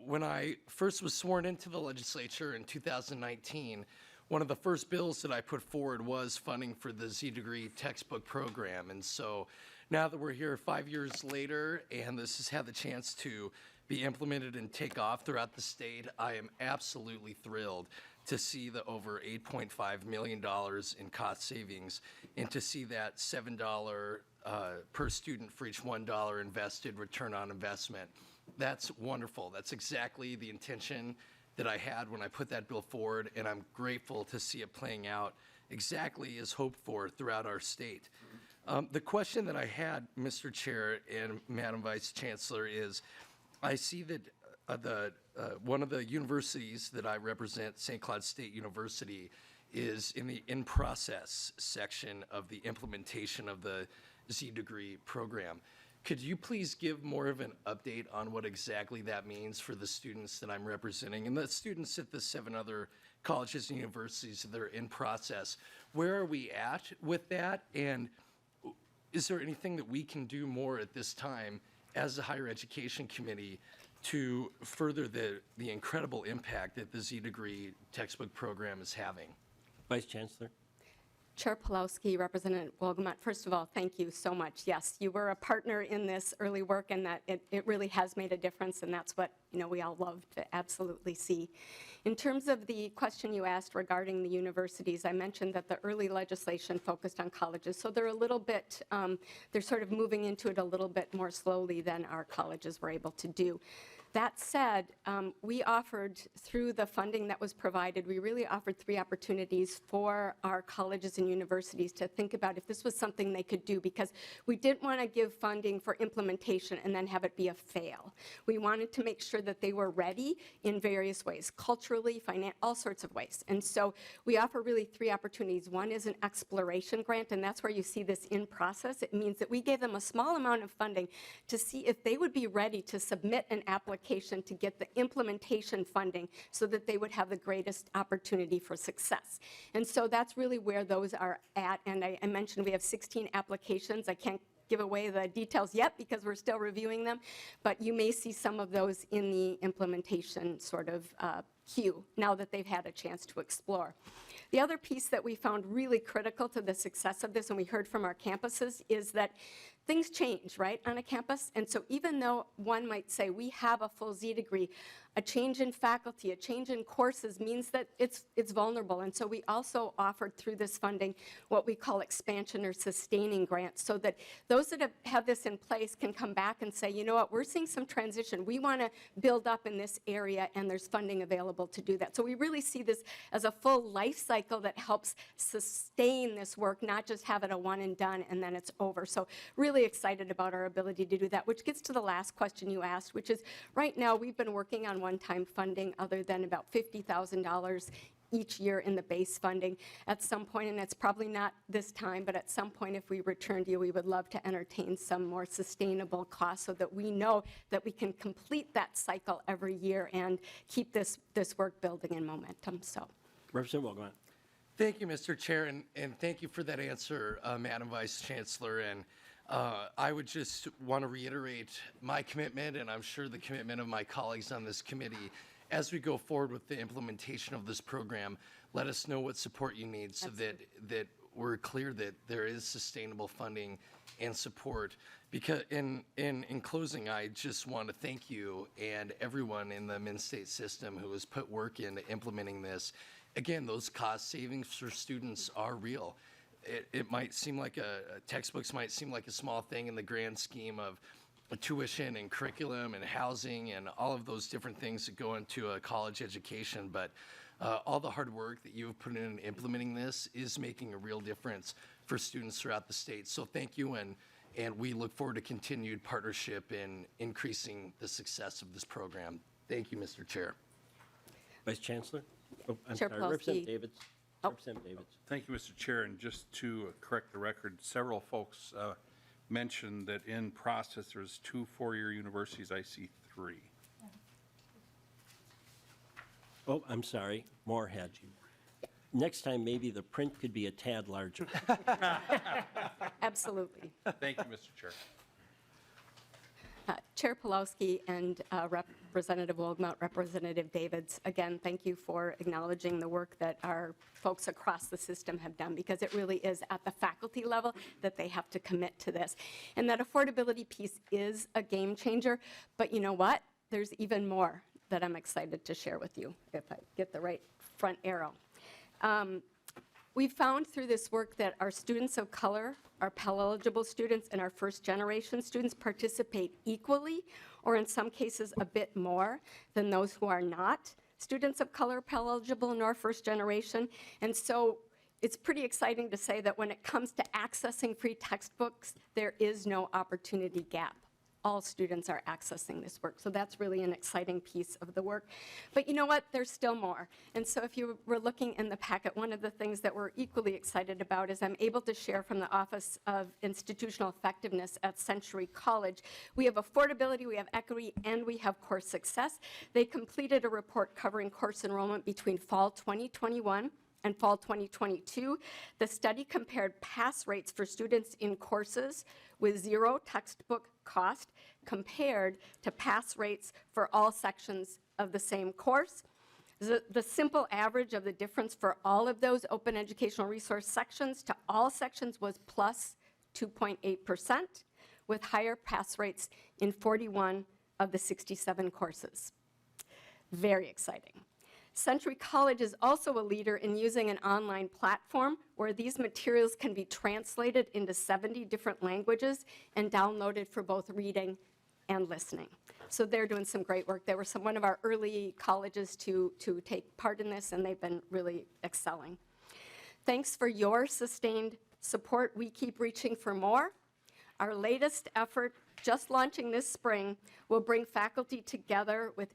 When I first was sworn into the legislature in 2019, one of the first bills that I put forward was funding for the Z degree textbook program. And so now that we're here 5 years later and this has had the chance to be implemented and take off throughout the state, I am absolutely thrilled to see the over $8.5 million in cost savings and to see that $7 per student for each $1 invested return on investment. That's wonderful. That's exactly the intention that I had when I put that bill forward, and I'm grateful to see it playing out exactly as hoped for throughout our state. The question that I had, Mr. Chair and Madam Vice Chancellor, is I see that one of the universities that I represent, St. Cloud State University, is in the in-process section of the implementation of the Z degree program. Could you please give more of an update on what exactly that means for the students that I'm representing and the students at the 7 other colleges and universities that are in process? Where are we at with that? And is there anything that we can do more at this time as the Higher Education Committee to further the incredible impact that the Z degree textbook program is having?
Vice Chancellor.
Chair Pawlowski, Representative Wolgamott, first of all, thank you so much. Yes, you were a partner in this early work, and that it really has made a difference, and that's what we all love to absolutely see. In terms of the question you asked regarding the universities, I mentioned that the early legislation focused on colleges, so they're a little bit, they're sort of moving into it a little bit more slowly than our colleges were able to do. That said, we offered, through the funding that was provided, we really offered 3 opportunities for our colleges and universities to think about if this was something they could do, because we didn't want to give funding for implementation and then have it be a fail. We wanted to make sure that they were ready in various ways, culturally, all sorts of ways. And so we offer really 3 opportunities. One is an exploration grant, and that's where you see this in process. It means that we gave them a small amount of funding to see if they would be ready to submit an application to get the implementation funding so that they would have the greatest opportunity for success. And so that's really where those are at. And I mentioned we have 16 applications. I can't give away the details yet because we're still reviewing them, but you may see some of those in the implementation sort of queue now that they've had a chance to explore. The other piece that we found really critical to the success of this, and we heard from our campuses, is that things change, right, on a campus. And so even though one might say we have a full Z degree, a change in faculty, a change in courses means that it's vulnerable. And so we also offered through this funding what we call expansion or sustaining grants, so that those that have this in place can come back and say, you know what, we're seeing some transition. We want to build up in this area, and there's funding available to do that. So we really see this as a full life cycle that helps sustain this work, not just have it a one and done and then it's over. So really excited about our ability to do that, which gets to the last question you asked, which is right now we've been working on one-time funding other than about $50,000 each year in the base funding. At some point, and it's probably not this time, but at some point if we return to you, we would love to entertain some more sustainable costs so that we know that we can complete that cycle every year and keep this work building in momentum. So,
Representative Wilgamot.
Thank you, Mr. Chair, and thank you for that answer, Madam Vice Chancellor. And I would just want to reiterate my commitment, and I'm sure the commitment of my colleagues on this committee, as we go forward with the implementation of this program. Let us know what support you need so that we're clear that there is sustainable funding and support. Because in closing, I just want to thank you and everyone in the Min-State system who has put work into implementing this. Again, those cost savings for students are real. It might seem like textbooks might seem like a small thing in the grand scheme of tuition and curriculum and housing and all of those different things that go into a college education, but all the hard work that you've put in implementing this is making a real difference for students throughout the state. So thank you, and we look forward to continued partnership in increasing the success of this program. Thank you, Mr. Chair.
Vice Chancellor? Oh, I'm
Chair
sorry,
Pulaski.
Representative Davids. Representative Davids.
Thank you, Mr. Chair. And just to correct the record, several folks mentioned that in process there's 2 four-year universities. I see 3.
Oh, I'm sorry, Moorhead. Next time, maybe the print could be a tad larger.
absolutely.
Thank you, Mr. Chair.
Chair Pulowski and Representative Wilgamot, Representative Davids, again, thank you for acknowledging the work that our folks across the system have done, because it really is at the faculty level that they have to commit to this. And that affordability piece is a game changer, but you know what? There's even more that I'm excited to share with you, if I get the right front arrow. We found through this work that our students of color, our Pell-eligible students, and our first-generation students participate equally, or in some cases a bit more, than those who are not students of color, Pell-eligible, nor first-generation. And so it's pretty exciting to say that when it comes to accessing free textbooks, there is no opportunity gap. All students are accessing this work. So that's really an exciting piece of the work. But you know what? There's still more. And so if you were looking in the packet, one of the things that we're equally excited about is I'm able to share from the Office of Institutional Effectiveness at Century College. We have affordability, we have equity, and we have course success. They completed a report covering course enrollment between fall 2021 and fall 2022. The study compared pass rates for students in courses with 0 textbook cost compared to pass rates for all sections of the same course. The simple average of the difference for all of those open educational resource sections to all sections was plus 2.8%, with higher pass rates in 41 of the 67 courses. Very exciting. Century College is also a leader in using an online platform where these materials can be translated into 70 different languages and downloaded for both reading and listening. So they're doing some great work. They were one of our early colleges to take part in this, and they've been really excelling. Thanks for your sustained support. We keep reaching for more. Our latest effort, just launching this spring, will bring faculty together with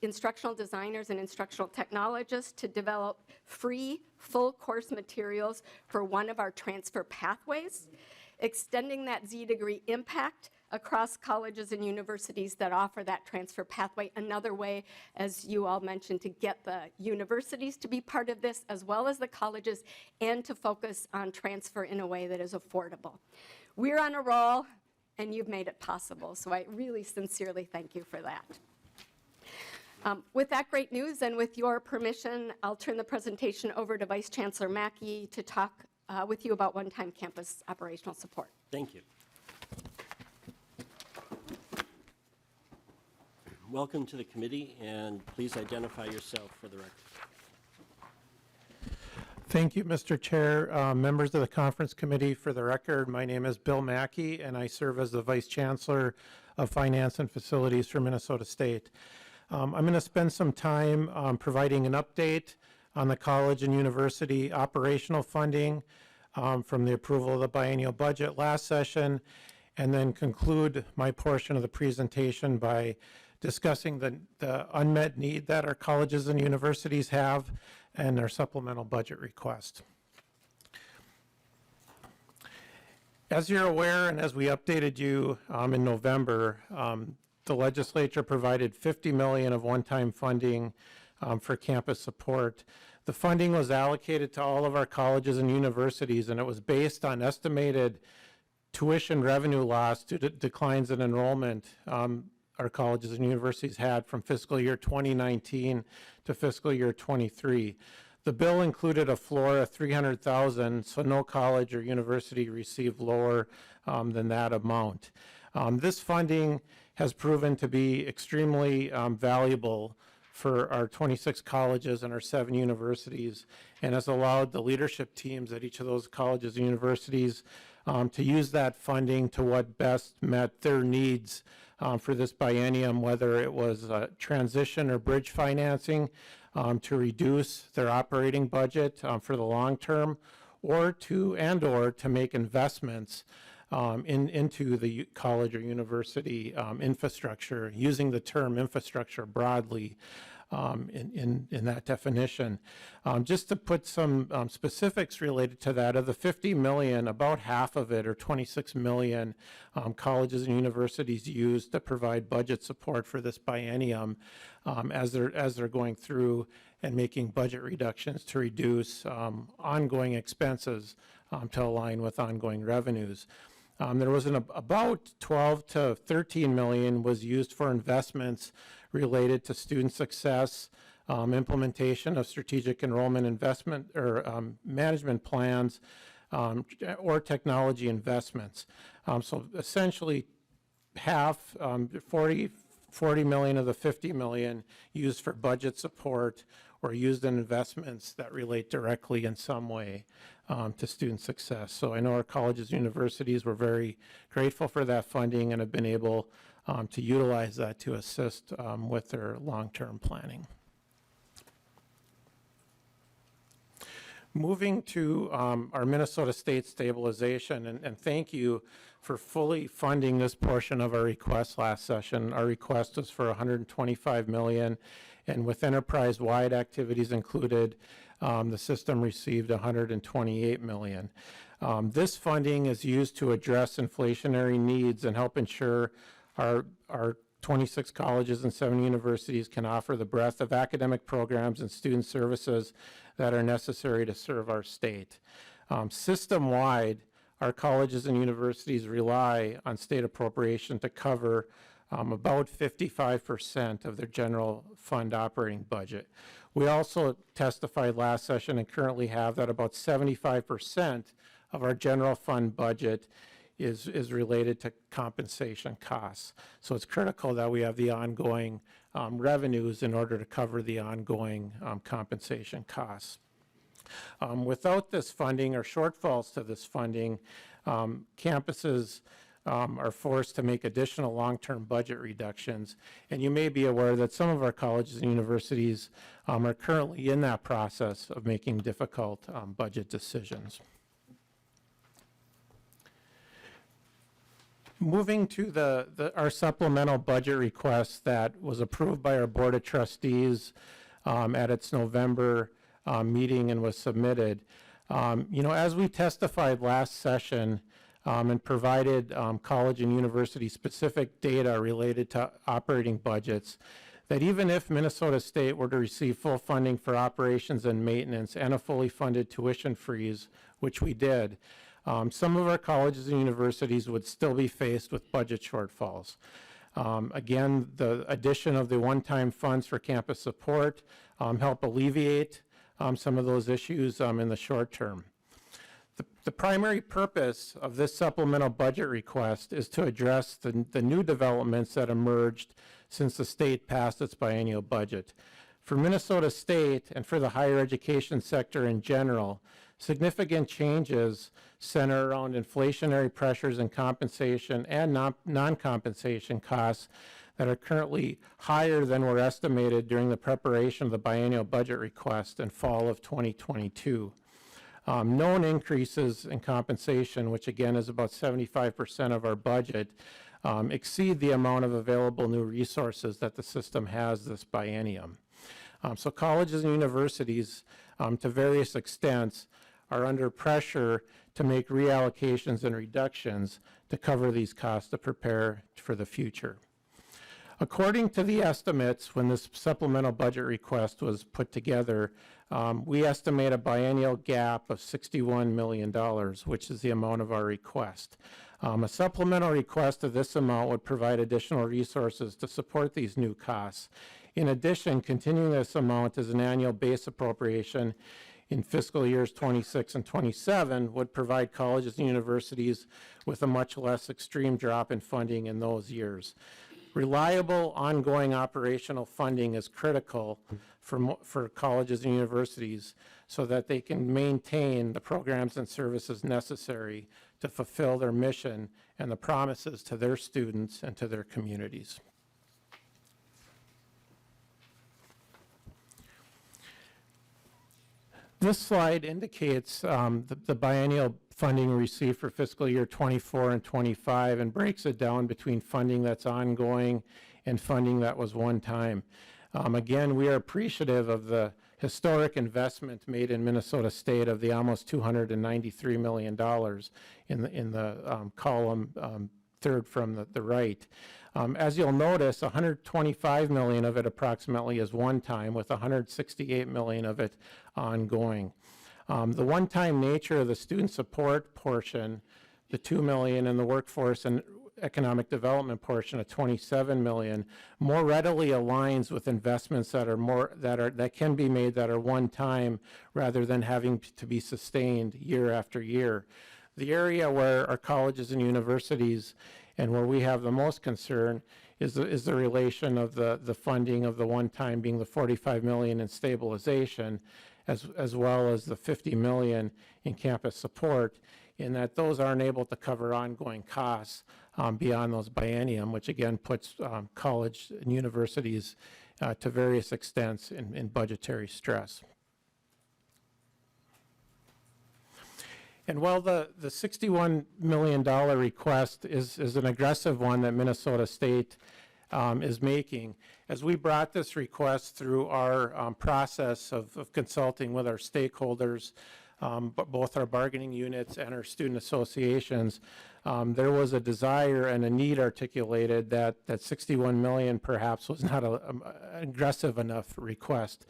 instructional designers and instructional technologists to develop free, full course materials for one of our transfer pathways, extending that Z-degree impact across colleges and universities that offer that transfer pathway. Another way, as you all mentioned, to get the universities to be part of this, as well as the colleges, and to focus on transfer in a way that is affordable. We're on a roll, and you've made it possible, so I really sincerely thank you for that. With that great news, and with your permission, I'll turn the presentation over to Vice Chancellor Mackey to talk with you about one-time campus operational support.
Thank you. Welcome to the committee, and please identify yourself for the record.
Thank you, Mr. Chair. Members of the Conference Committee, for the record, my name is Bill Mackey, and I serve as the Vice Chancellor of Finance and Facilities for Minnesota State. I'm going to spend some time providing an update on the college and university operational funding from the approval of the biennial budget last session, and then conclude my portion of the presentation by discussing the unmet need that our colleges and universities have and their supplemental budget request. As you're aware, and as we updated you in November, the legislature provided $50 million of one-time funding for campus support. The funding was allocated to all of our colleges and universities, and it was based on estimated tuition revenue loss due to declines in enrollment our colleges and universities had from fiscal year 2019 to fiscal year 23. The bill included a floor of $300,000, so no college or university received lower than that amount. This funding has proven to be extremely valuable for our 26 colleges and our 7 universities, and has allowed the leadership teams at each of those colleges and universities to use that funding to what best met their needs for this biennium, whether it was transition or bridge financing to reduce their operating budget for the long term, or to make investments into the college or university infrastructure, using the term infrastructure broadly in that definition. Just to put some specifics related to that, of the $50 million, about half of it, or $26 million, colleges and universities used to provide budget support for this biennium as they're going through and making budget reductions to reduce ongoing expenses to align with ongoing revenues. There was about 12 to 13 million was used for investments related to student success, implementation of strategic enrollment investment or management plans, or technology investments. So essentially half, 40 million of the 50 million used for budget support or used in investments that relate directly in some way to student success. So I know our colleges and universities were very grateful for that funding and have been able to utilize that to assist with their long-term planning. Moving to our Minnesota State stabilization, and thank you for fully funding this portion of our request last session. Our request was for $125 million, and with enterprise-wide activities included, the system received $128 million. This funding is used to address inflationary needs and help ensure our 26 colleges and 7 universities can offer the breadth of academic programs and student services that are necessary to serve our state. System-wide, our colleges and universities rely on state appropriation to cover about 55% of their general fund operating budget. We also testified last session and currently have that about 75% of our general fund budget is related to compensation costs. So it's critical that we have the ongoing revenues in order to cover the ongoing compensation costs. Without this funding or shortfalls to this funding, campuses are forced to make additional long-term budget reductions. And you may be aware that some of our colleges and universities are currently in that process of making difficult budget decisions. Moving to our supplemental budget request that was approved by our Board of Trustees at its November meeting and was submitted. As we testified last session and provided college and university specific data related to operating budgets, that even if Minnesota State were to receive full funding for operations and maintenance and a fully funded tuition freeze, which we did, some of our colleges and universities would still be faced with budget shortfalls. Again, the addition of the one-time funds for campus support help alleviate some of those issues in the short term. The primary purpose of this supplemental budget request is to address the new developments that emerged since the state passed its biennial budget. For Minnesota State and for the higher education sector in general, significant changes center around inflationary pressures and compensation and non-compensation costs that are currently higher than were estimated during the preparation of the biennial budget request in fall of 2022. Known increases in compensation, which again is about 75% of our budget, exceed the amount of available new resources that the system has this biennium. So colleges and universities, to various extents, are under pressure to make reallocations and reductions to cover these costs to prepare for the future. According to the estimates, when this supplemental budget request was put together, we estimate a biennial gap of $61 million, which is the amount of our request. A supplemental request of this amount would provide additional resources to support these new costs. In addition, continuing this amount as an annual base appropriation in fiscal years 26 and 27 would provide colleges and universities with a much less extreme drop in funding in those years. Reliable, ongoing operational funding is critical for colleges and universities so that they can maintain the programs and services necessary to fulfill their mission and the promises to their students and to their communities. This slide indicates the biennial funding received for fiscal year 24 and 25 and breaks it down between funding that's ongoing and funding that was one time. Again, we are appreciative of the historic investment made in Minnesota State of the almost $293 million in the column third from the right. As you'll notice, $125 million of it approximately is one-time, with $168 million of it ongoing. The one-time nature of the student support portion, the $2 million, and the workforce and economic development portion of $27 million, more readily aligns with investments that can be made that are one-time rather than having to be sustained year after year. The area where our colleges and universities and where we have the most concern is the relation of the funding of the one-time being the $45 million in stabilization, as well as the $50 million in campus support, in that those aren't able to cover ongoing costs beyond those biennium, which again puts college and universities to various extents in budgetary stress. And while the $61 million request is an aggressive one that Minnesota State is making, as we brought this request through our process of consulting with our stakeholders, both our bargaining units and our student associations, there was a desire and a need articulated that $61 million perhaps was not an aggressive enough request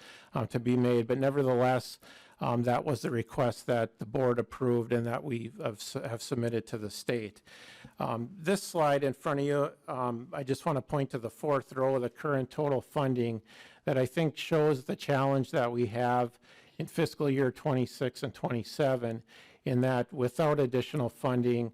to be made, but nevertheless, that was the request that the board approved and that we have submitted to the state. This slide in front of you, I just want to point to the fourth row of the current total funding that I think shows the challenge that we have in fiscal year 26 and 27, in that without additional funding,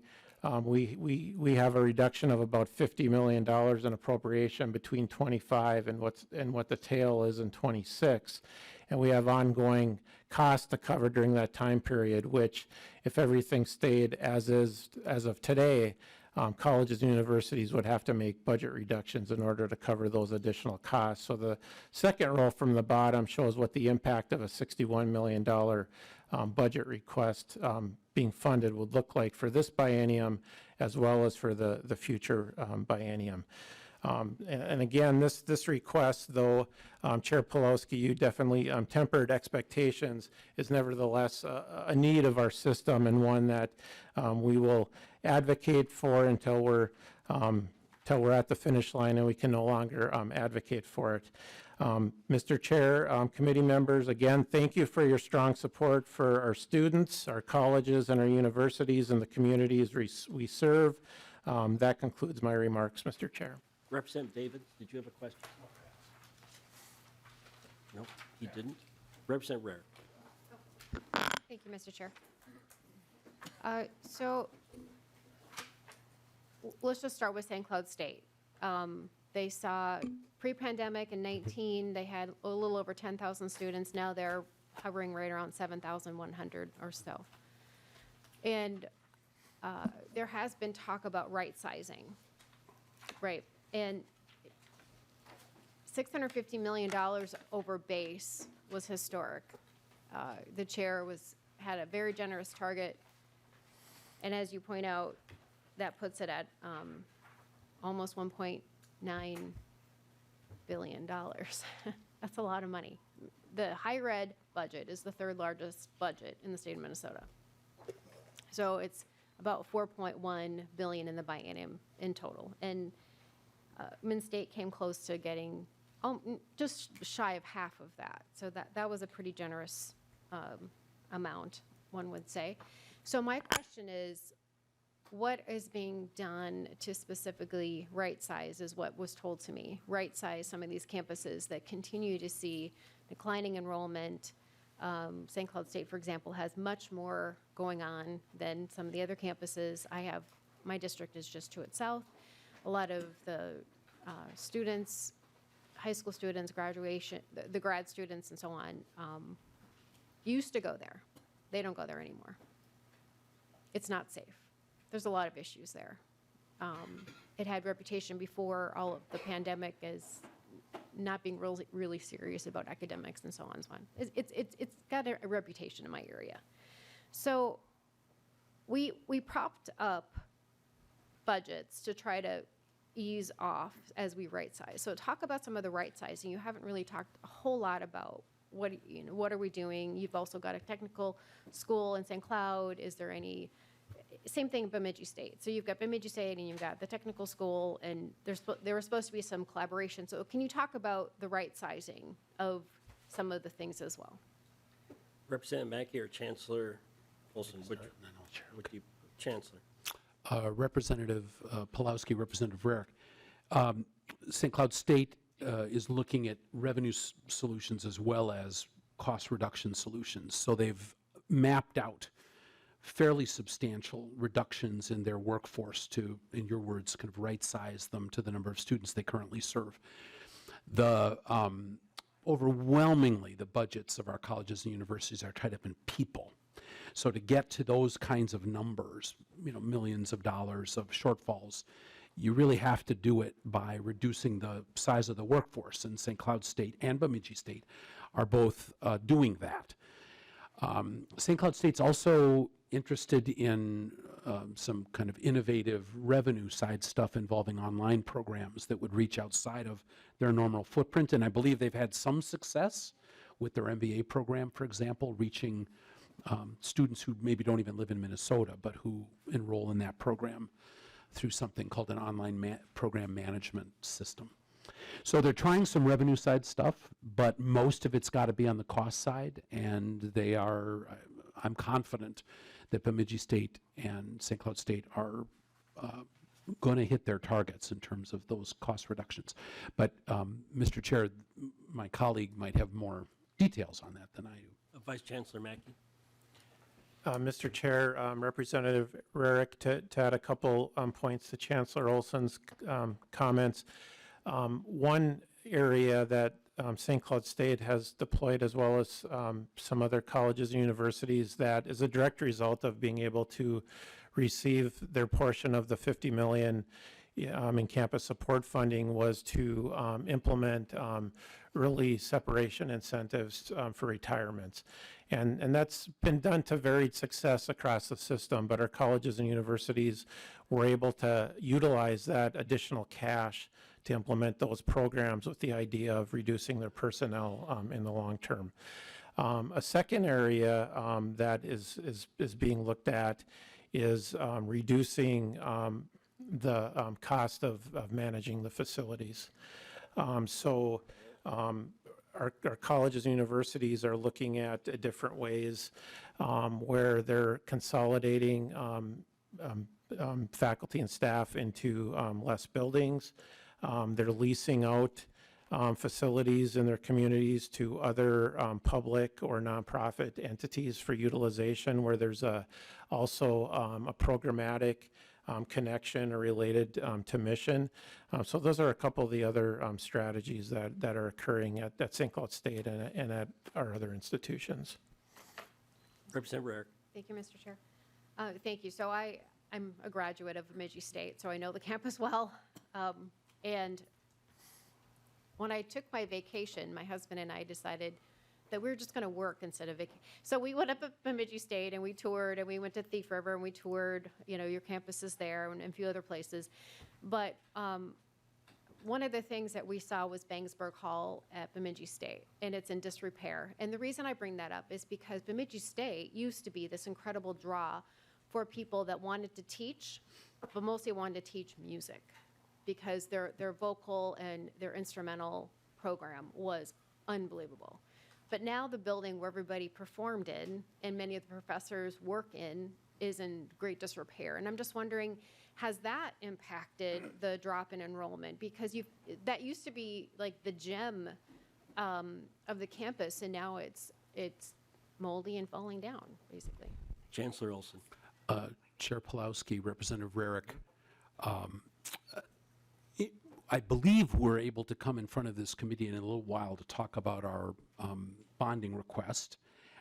we have a reduction of about $50 million in appropriation between 25 and what the tail is in 26. And we have ongoing costs to cover during that time period, which, if everything stayed as is as of today, colleges and universities would have to make budget reductions in order to cover those additional costs. So the second row from the bottom shows what the impact of a $61 million budget request being funded would look like for this biennium as well as for the future biennium. And again, this request, though, Chair Pulowski, you definitely tempered expectations, is nevertheless a need of our system and one that we will advocate for until we're at the finish line and we can no longer advocate for it. Mr. Chair, committee members, again, thank you for your strong support for our students, our colleges, and our universities and the communities we serve. That concludes my remarks, Mr. Chair.
Representative David, did you have a question? No, he didn't. Representative Rare.
Thank you, Mr. Chair. So let's just start with St. Cloud State. They saw pre-pandemic in 19, they had a little over 10,000 students. Now they're hovering right around 7,100 or so. And there has been talk about right sizing, right? And $650 million over base was historic. The chair had a very generous target. And as you point out, that puts it at almost $1.9 billion. That's a lot of money. The higher ed budget is the third largest budget in the state of Minnesota. So it's about $4.1 billion in the biennium in total. And Min State came close to getting just shy of half of that. So that was a pretty generous amount, one would say. So my question is, what is being done to specifically right-size, is what was told to me, right-size some of these campuses that continue to see declining enrollment? St. Cloud State, for example, has much more going on than some of the other campuses. My district is just to its south. A lot of the students, high school students, graduation, the grad students and so on, used to go there. They don't go there anymore. It's not safe. There's a lot of issues there. It had reputation before all of the pandemic as not being really serious about academics and so on and so on. It's got a reputation in my area. So we propped up budgets to try to ease off as we right size. So talk about some of the right sizing. You haven't really talked a whole lot about what are we doing. You've also got a technical school in St. Cloud. Is there any, same thing Bemidji State. So you've got Bemidji State and you've got the technical school, and there was supposed to be some collaboration. So can you talk about the right sizing of some of the things as well?
Representative Mackey or Chancellor Olson? Would you, Chancellor?
Representative Pulowski, Representative Rarick. St. Cloud State is looking at revenue solutions as well as cost reduction solutions. So they've mapped out fairly substantial reductions in their workforce to, in your words, kind of right-size them to the number of students they currently serve. Overwhelmingly, the budgets of our colleges and universities are tied up in people. So to get to those kinds of numbers, millions of dollars of shortfalls, you really have to do it by reducing the size of the workforce. And St. Cloud State and Bemidji State are both doing that. St. Cloud State's also interested in some kind of innovative revenue side stuff involving online programs that would reach outside of their normal footprint. And I believe they've had some success with their MBA program, for example, reaching students who maybe don't even live in Minnesota, but who enroll in that program through something called an online program management system. So they're trying some revenue side stuff, but most of it's got to be on the cost side, and I'm confident that Bemidji State and St. Cloud State are going to hit their targets in terms of those cost reductions. But Mr. Chair, my colleague might have more details on that than I do.
Vice Chancellor Mackey.
Mr. Chair, Representative Rarick, to add a couple points to Chancellor Olson's comments. One area that St. Cloud State has deployed, as well as some other colleges and universities, that is a direct result of being able to receive their portion of the 50 million in campus support funding was to implement early separation incentives for retirements. And that's been done to varied success across the system, but our colleges and universities were able to utilize that additional cash to implement those programs with the idea of reducing their personnel in the long term. A second area that is being looked at is reducing the cost of managing the facilities. Our colleges and universities are looking at different ways where they're consolidating faculty and staff into less buildings. They're leasing out facilities in their communities to other public or nonprofit entities for utilization, where there's also a programmatic connection or related to mission. So those are a couple of the other strategies that are occurring at St. Cloud State and at our other institutions.
Representative Rarick.
Thank you, Mr. Chair. Thank you. So I'm a graduate of Bemidji State, so I know the campus well. And when I took my vacation, my husband and I decided that we were just going to work instead of vacation. So we went up at Bemidji State and we toured, and we went to Thief River and we toured, your campuses there and a few other places. But one of the things that we saw was Bangsburg Hall at Bemidji State, and it's in disrepair. And the reason I bring that up is because Bemidji State used to be this incredible draw for people that wanted to teach, but mostly wanted to teach music, because their vocal and their instrumental program was unbelievable. But now the building where everybody performed in and many of the professors work in is in great disrepair. And I'm just wondering, has that impacted the drop in enrollment? Because that used to be like the gem of the campus, and now it's moldy and falling down, basically.
Chancellor Olson.
Chair Pulowski, Representative Rarick, I believe we're able to come in front of this committee in a little while to talk about our bonding request.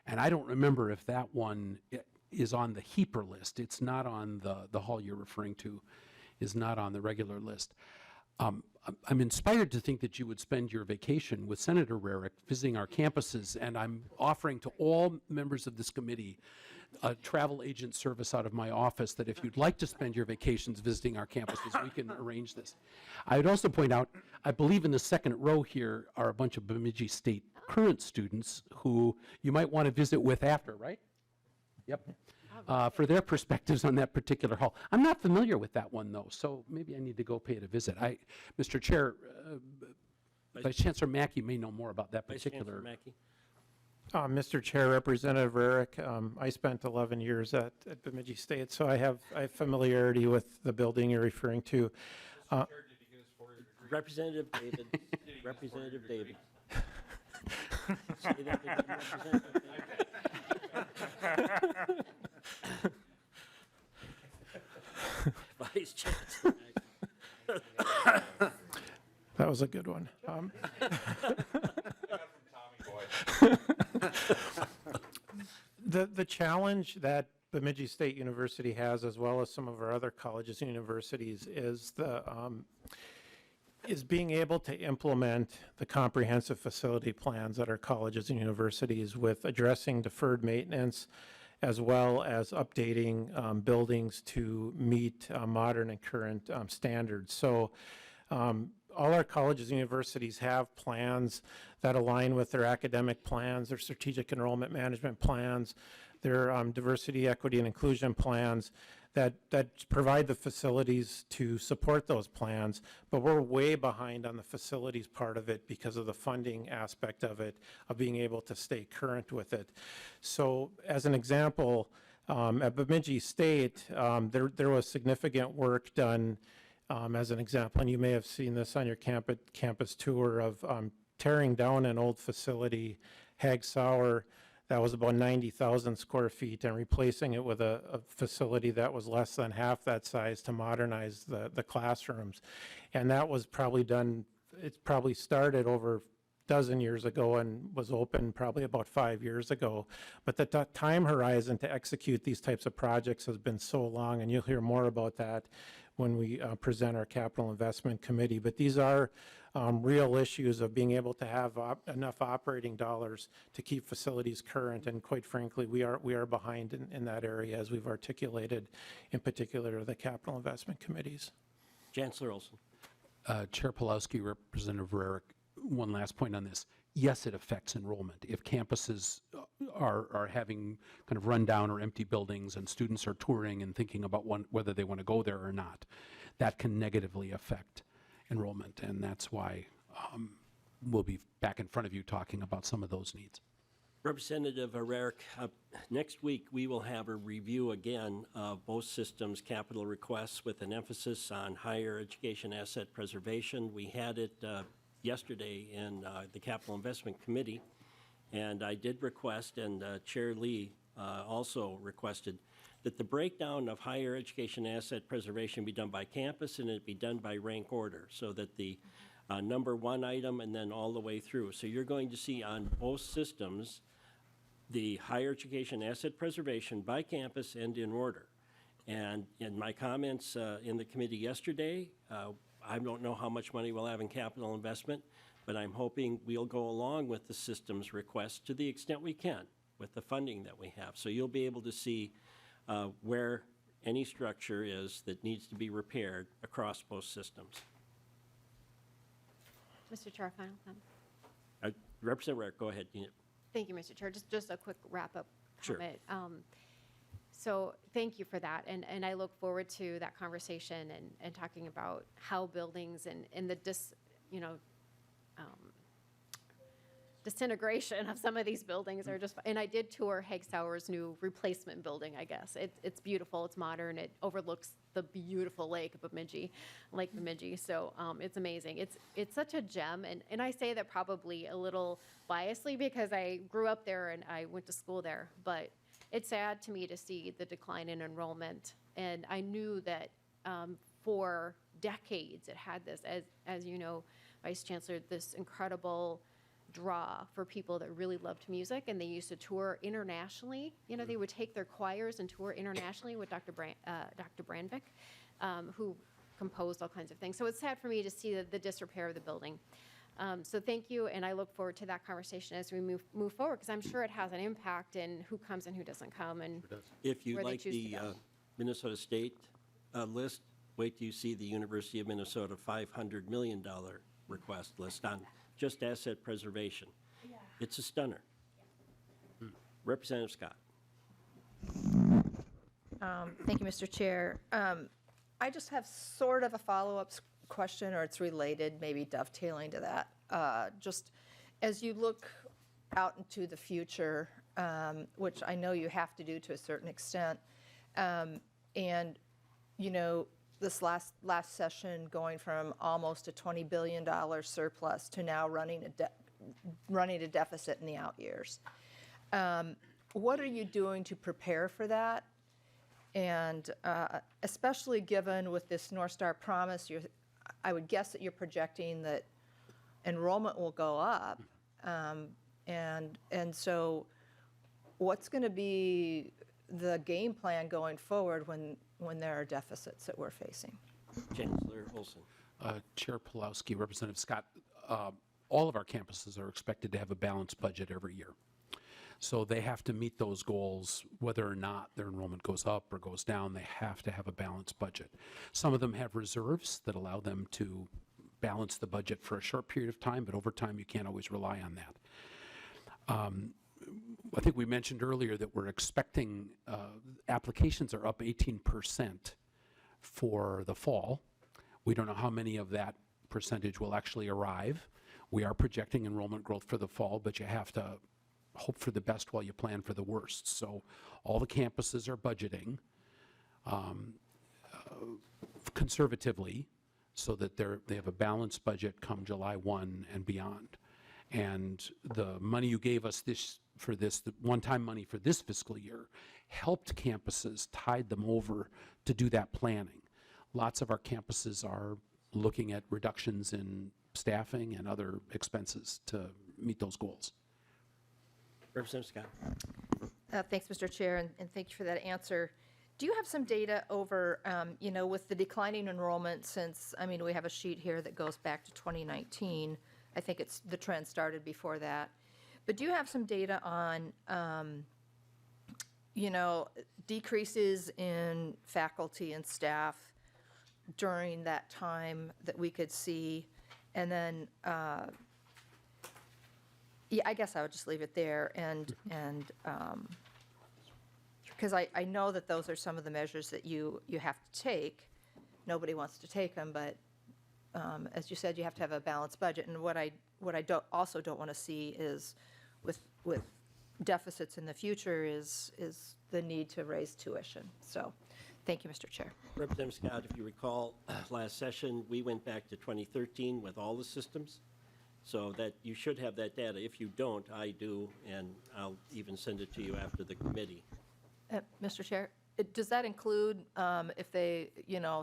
And I don't remember if that one is on the HEAPR list. It's not on the hall you're referring to, is not on the regular list. I'm inspired to think that you would spend your vacation with Senator Rarick visiting our campuses, and I'm offering to all members of this committee a travel agent service out of my office, that if you'd like to spend your vacations visiting our campuses, we can arrange this. I would also point out, I believe in the second row here are a bunch of Bemidji State current students who you might want to visit with after, right? Yep. For their perspectives on that particular hall. I'm not familiar with that one, though, so maybe I need to go pay it a visit. Mr. Chair, Vice Chancellor Mackey may know more about that particular.
Vice Chancellor Mackey.
Mr. Chair, Representative Rarick, I spent 11 years at Bemidji State, so I have familiarity with the building you're referring to.
Representative David. Representative David. Say that again, Representative David. Vice Chancellor Mackey.
That was a good one. The challenge that Bemidji State University has, as well as some of our other colleges and universities, is being able to implement the comprehensive facility plans at our colleges and universities with addressing deferred maintenance, as well as updating buildings to meet modern and current standards. So all our colleges and universities have plans that align with their academic plans, their strategic enrollment management plans, their diversity, equity, and inclusion plans that provide the facilities to support those plans. But we're way behind on the facilities part of it because of the funding aspect of it, of being able to stay current with it. So as an example, at Bemidji State, there was significant work done, as an example, and you may have seen this on your campus tour, of tearing down an old facility, Hag Sauer, that was about 90,000 square feet, and replacing it with a facility that was less than half that size to modernize the classrooms. And that was probably done, it's probably started over dozen years ago and was open probably about 5 years ago. But the time horizon to execute these types of projects has been so long, and you'll hear more about that when we present our capital investment committee. But these are real issues of being able to have enough operating dollars to keep facilities current. And quite frankly, we are behind in that area, as we've articulated, in particular to the capital investment committees.
Chancellor Olson.
Chair Pulowski, Representative Rarick, one last point on this. Yes, it affects enrollment. If campuses are having kind of rundown or empty buildings and students are touring and thinking about whether they want to go there or not, that can negatively affect enrollment. And that's why we'll be back in front of you talking about some of those needs.
Representative Rarick, next week we will have a review again of both systems' capital requests with an emphasis on higher education asset preservation. We had it yesterday in the Capital Investment Committee, and I did request, and Chair Lee also requested, that the breakdown of higher education asset preservation be done by campus and it be done by rank order, so that the number one item and then all the way through. So you're going to see on both systems the higher education asset preservation by campus and in order. And in my comments in the committee yesterday, I don't know how much money we'll have in capital investment, but I'm hoping we'll go along with the system's request to the extent we can with the funding that we have. So you'll be able to see where any structure is that needs to be repaired across both systems.
Mr. Chair, final comment.
Representative Rarick, go ahead.
Thank you, Mr. Chair. Just a quick wrap-up
Sure.
comment. So thank you for that, and I look forward to that conversation and talking about how buildings and the disintegration of some of these buildings are just, and I did tour Hag Sauer's new replacement building, I guess. It's beautiful, it's modern, it overlooks the beautiful Lake Bemidji, so it's amazing. It's such a gem, and I say that probably a little biasly because I grew up there and I went to school there, but it's sad to me to see the decline in enrollment, and I knew that for decades it had this, as you know, Vice Chancellor, this incredible draw for people that really loved music, and they used to tour internationally. You know, they would take their choirs and tour internationally with Dr. Brandvik, who composed all kinds of things. So it's sad for me to see the disrepair of the building. So thank you, and I look forward to that conversation as we move forward, because I'm sure it has an impact in who comes and who doesn't come, and
if you
where they
like
choose to
the
go.
Minnesota State list, wait till you see the University of Minnesota $500 million request list on just asset preservation. Yeah. It's a stunner. Yeah. Representative Scott.
Thank you, Mr. Chair. I just have sort of a follow-up question, or it's related, maybe dovetailing to that. Just as you look out into the future, which I know you have to do to a certain extent, and, you know, this last session going from almost a $20 billion surplus to now running a deficit in the out years. What are you doing to prepare for that? And especially given with this North Star Promise, I would guess that you're projecting that enrollment will go up. And so what's going to be the game plan going forward when there are deficits that we're facing?
Chancellor Olson.
Chair Pulowski, Representative Scott, all of our campuses are expected to have a balanced budget every year. So they have to meet those goals, whether or not their enrollment goes up or goes down, they have to have a balanced budget. Some of them have reserves that allow them to balance the budget for a short period of time, but over time you can't always rely on that. I think we mentioned earlier that we're expecting applications are up 18% for the fall. We don't know how many of that percentage will actually arrive. We are projecting enrollment growth for the fall, but you have to hope for the best while you plan for the worst. So all the campuses are budgeting conservatively so that they have a balanced budget come July 1 and beyond. And the money you gave us the one-time money for this fiscal year, helped campuses, tied them over to do that planning. Lots of our campuses are looking at reductions in staffing and other expenses to meet those goals.
Representative Scott.
Thanks, Mr. Chair, and thank you for that answer. Do you have some data over, with the declining enrollment since, we have a sheet here that goes back to 2019. I think the trend started before that. But do you have some data on, decreases in faculty and staff during that time that we could see? And then, I guess I would just leave it there, and because I know that those are some of the measures that you have to take. Nobody wants to take them, but as you said, you have to have a balanced budget. And what I also don't want to see is with deficits in the future is the need to raise tuition. So, thank you, Mr. Chair.
Representative Scott, if you recall, last session, we went back to 2013 with all the systems. So that you should have that data. If you don't, I do, and I'll even send it to you after the committee.
Mr. Chair, does that include if they,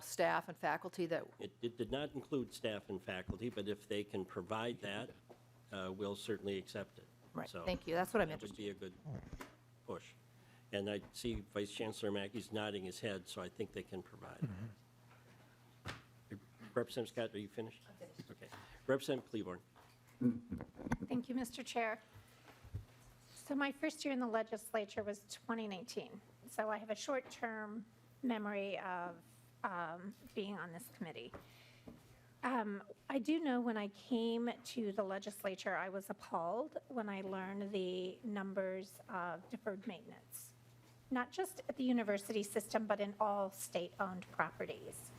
staff and faculty that?
It did not include staff and faculty, but if they can provide that, we'll certainly accept it.
Right,
So
thank you. That's what I'm
that would
interested
be a good push. And I see Vice Chancellor Mackey's nodding his head, so I think they can provide. Representative Scott, are you finished? Okay. Representative Cleaborn.
Thank you, Mr. Chair. So my first year in the legislature was 2019. So I have a short-term memory of being on this committee. I do know when I came to the legislature, I was appalled when I learned the numbers of deferred maintenance, not just at the university system, but in all state-owned properties.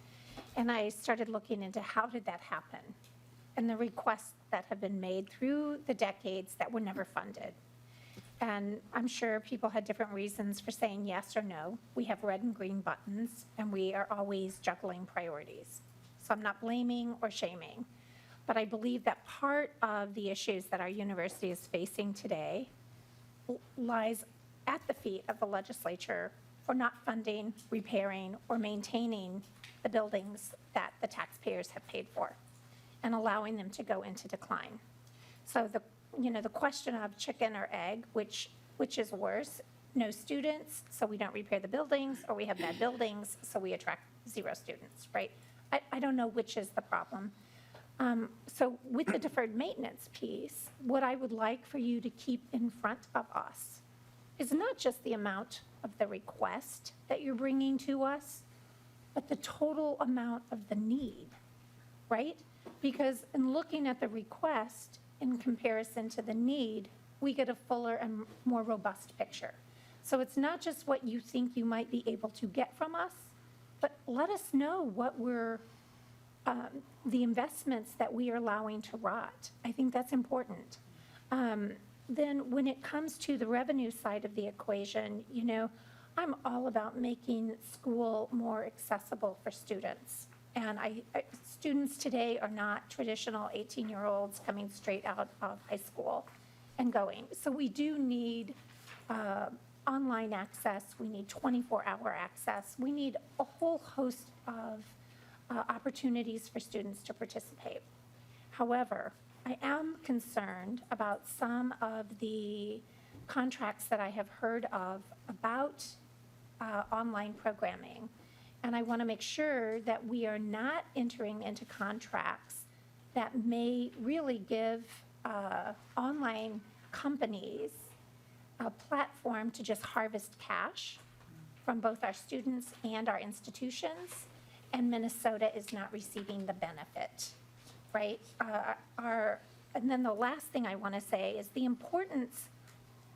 And I started looking into how did that happen, and the requests that have been made through the decades that were never funded. And I'm sure people had different reasons for saying yes or no. We have red and green buttons, and we are always juggling priorities. So I'm not blaming or shaming, but I believe that part of the issues that our university is facing today lies at the feet of the legislature for not funding, repairing, or maintaining the buildings that the taxpayers have paid for, and allowing them to go into decline. So the question of chicken or egg, which is worse? No students, so we don't repair the buildings, or we have bad buildings, so we attract 0 students, right? I don't know which is the problem. So with the deferred maintenance piece, what I would like for you to keep in front of us is not just the amount of the request that you're bringing to us, but the total amount of the need, right? Because in looking at the request in comparison to the need, we get a fuller and more robust picture. So it's not just what you think you might be able to get from us, but let us know what the investments that we are allowing to rot. I think that's important. Then when it comes to the revenue side of the equation, I'm all about making school more accessible for students. And students today are not traditional 18-year-olds coming straight out of high school and going. So we do need online access. We need 24-hour access. We need a whole host of opportunities for students to participate. However, I am concerned about some of the contracts that I have heard of about online programming. And I want to make sure that we are not entering into contracts that may really give online companies a platform to just harvest cash from both our students and our institutions, and Minnesota is not receiving the benefit, right? And then the last thing I want to say is the importance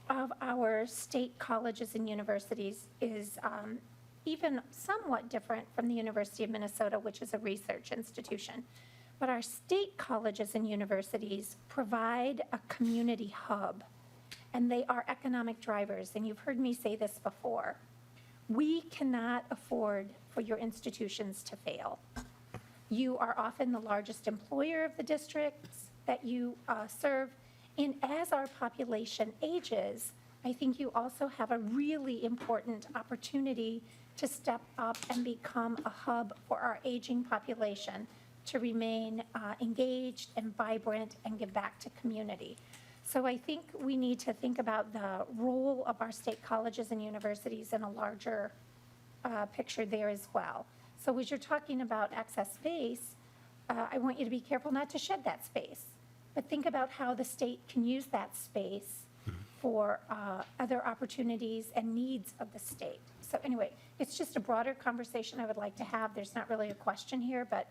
of our state colleges and universities is even somewhat different from the University of Minnesota, which is a research institution. But our state colleges and universities provide a community hub, and they are economic drivers. And you've heard me say this before. We cannot afford for your institutions to fail. You are often the largest employer of the districts that you serve. And as our population ages, I think you also have a really important opportunity to step up and become a hub for our aging population, to remain engaged and vibrant and give back to community. So I think we need to think about the role of our state colleges and universities in a larger picture there as well. So as you're talking about excess space, I want you to be careful not to shed that space, but think about how the state can use that space for other opportunities and needs of the state. So anyway, it's just a broader conversation I would like to have. There's not really a question here, but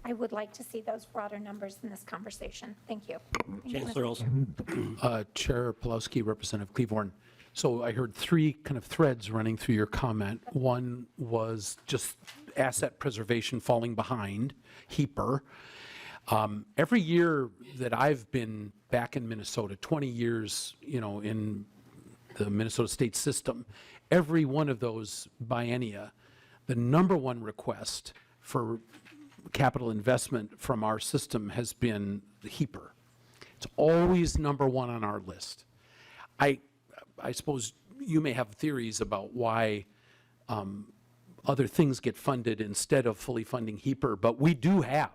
I would like to see those broader numbers in this conversation. Thank you. Thank you,
Chancellor
Mr.
Olson.
Chair Pulowski, Representative Cleavorn. So I heard three kind of threads running through your comment. One was just asset preservation falling behind, HEAPR. Every year that I've been back in Minnesota, 20 years, in the Minnesota state system, every one of those biennia, the number one request for capital investment from our system has been the HEAPR. It's always number one on our list. I suppose you may have theories about why other things get funded instead of fully funding HEAPR, but we do have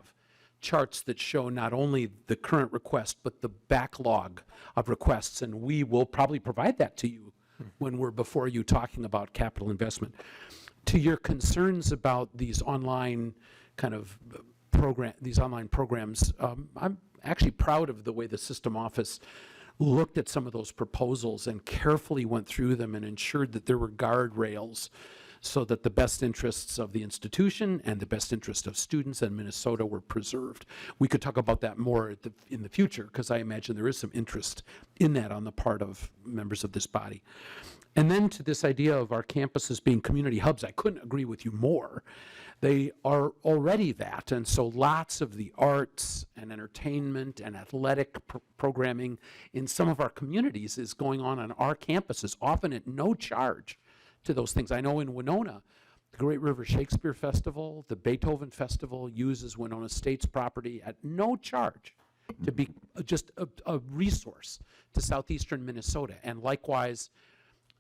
charts that show not only the current request, but the backlog of requests, and we will probably provide that to you when we're before you talking about capital investment. To your concerns about these online kind of these online programs, I'm actually proud of the way the system office looked at some of those proposals and carefully went through them and ensured that there were guardrails so that the best interests of the institution and the best interest of students in Minnesota were preserved. We could talk about that more in the future, because I imagine there is some interest in that on the part of members of this body. And then to this idea of our campuses being community hubs, I couldn't agree with you more. They are already that, and so lots of the arts and entertainment and athletic programming in some of our communities is going on our campuses, often at no charge to those things. I know in Winona, the Great River Shakespeare Festival, the Beethoven Festival uses Winona State's property at no charge to be just a resource to southeastern Minnesota. And likewise,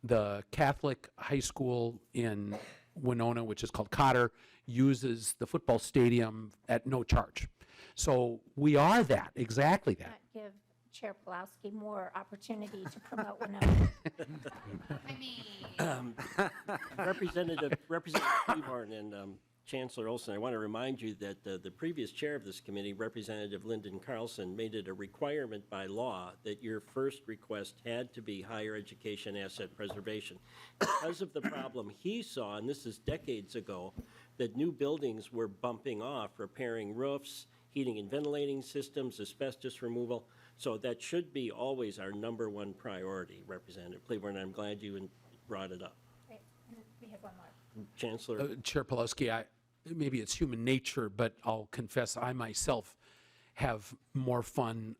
the Catholic high school in Winona, which is called Cotter, uses the football stadium at no charge. So we are that, exactly that.
Not give Chair Pulowski more opportunity to promote Winona.
Representative Cleavorn and Chancellor Olson, I want to remind you that the previous chair of this committee, Representative Lyndon Carlson, made it a requirement by law that your first request had to be higher education asset preservation. Because of the problem he saw, and this is decades ago, that new buildings were bumping off, repairing roofs, heating and ventilating systems, asbestos removal. So that should be always our number one priority, Representative Cleavorn. I'm glad you brought it up.
Great. And we have one more.
Chancellor.
Chair Pulowski, maybe it's human nature, but I'll confess I myself have more fun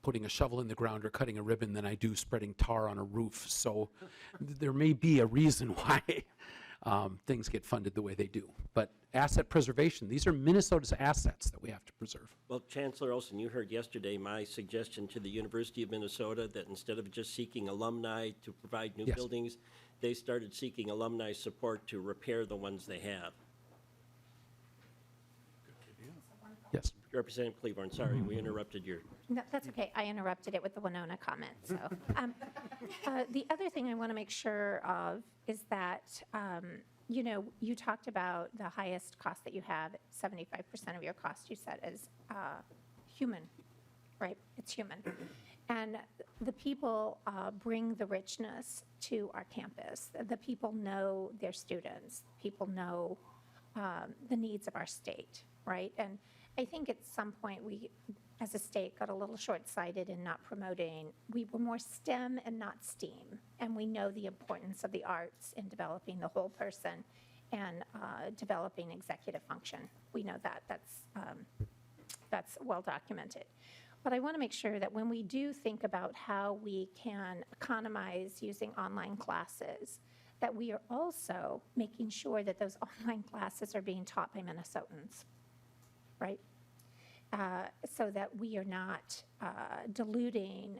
putting a shovel in the ground or cutting a ribbon than I do spreading tar on a roof. So there may be a reason why things get funded the way they do. But asset preservation, these are Minnesota's assets that we have to preserve.
Well, Chancellor Olson, you heard yesterday my suggestion to the University of Minnesota that instead of just seeking alumni to provide new buildings, they started seeking alumni support to repair the ones they have.
Yes.
Representative Cleavorn, sorry, we interrupted your.
No, that's okay. I interrupted it with the Winona comment. So, the other thing I want to make sure of is that, you talked about the highest cost that you have, 75% of your cost, you said, is human, right? It's human. And the people bring the richness to our campus. The people know their students. People know the needs of our state, right? And I think at some point we, as a state, got a little short-sighted in not promoting. We were more STEM and not STEAM, and we know the importance of the arts in developing the whole person and developing executive function. We know that. That's well documented. But I want to make sure that when we do think about how we can economize using online classes, that we are also making sure that those online classes are being taught by Minnesotans, right? So that we are not diluting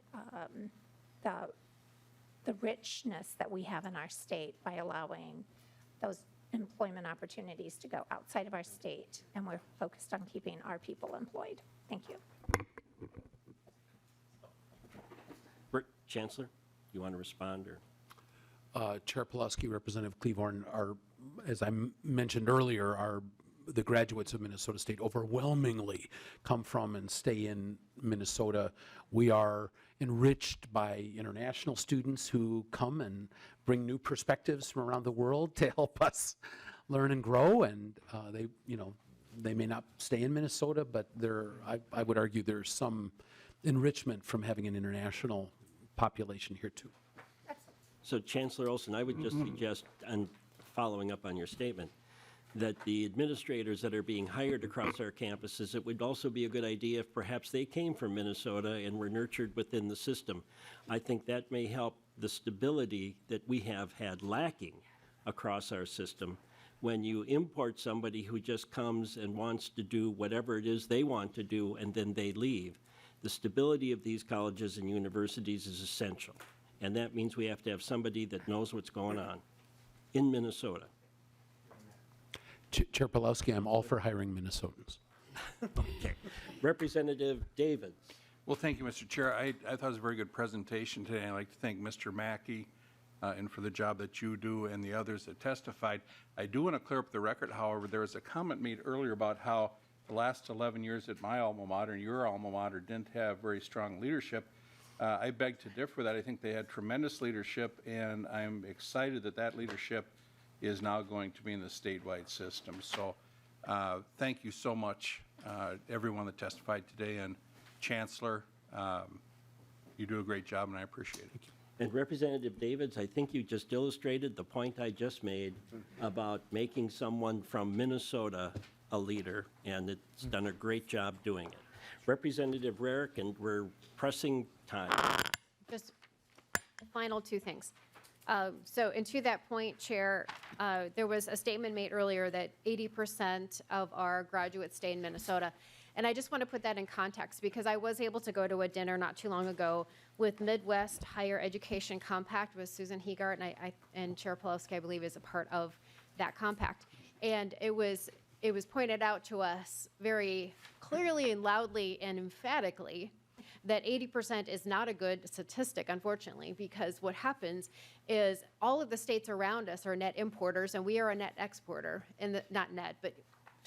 the richness that we have in our state by allowing those employment opportunities to go outside of our state, and we're focused on keeping our people employed. Thank you.
Chancellor, you want to respond, or?
Chair Pulaski, Representative Cleavorn, as I mentioned earlier, the graduates of Minnesota State overwhelmingly come from and stay in Minnesota. We are enriched by international students who come and bring new perspectives from around the world to help us learn and grow. And they may not stay in Minnesota, but I would argue there's some enrichment from having an international population here too.
So Chancellor Olson, I would just suggest, and following up on your statement, that the administrators that are being hired across our campuses, it would also be a good idea if perhaps they came from Minnesota and were nurtured within the system. I think that may help the stability that we have had lacking across our system. When you import somebody who just comes and wants to do whatever it is they want to do and then they leave, the stability of these colleges and universities is essential. And that means we have to have somebody that knows what's going on in Minnesota.
Chair Pulaski, I'm all for hiring Minnesotans.
Okay. Representative Davids.
Well, thank you, Mr. Chair. I thought it was a very good presentation today. I'd like to thank Mr. Mackey and for the job that you do and the others that testified. I do want to clear up the record, however. There was a comment made earlier about how the last 11 years at my alma mater and your alma mater didn't have very strong leadership. I beg to differ with that. I think they had tremendous leadership, and I'm excited that that leadership is now going to be in the statewide system. So thank you so much, everyone that testified today, and Chancellor, you do a great job, and I appreciate it.
And Representative Davids, I think you just illustrated the point I just made about making someone from Minnesota a leader, and it's done a great job doing it. Representative Rarick, and we're pressing time.
Just final two things. And to that point, Chair, there was a statement made earlier that 80% of our graduates stay in Minnesota. And I just want to put that in context because I was able to go to a dinner not too long ago with Midwest Higher Education Compact with Susan Heegart, and Chair Pulaski, I believe, is a part of that compact. And it was pointed out to us very clearly and loudly and emphatically that 80% is not a good statistic, unfortunately, because what happens is all of the states around us are net importers, and we are a net exporter, not net, but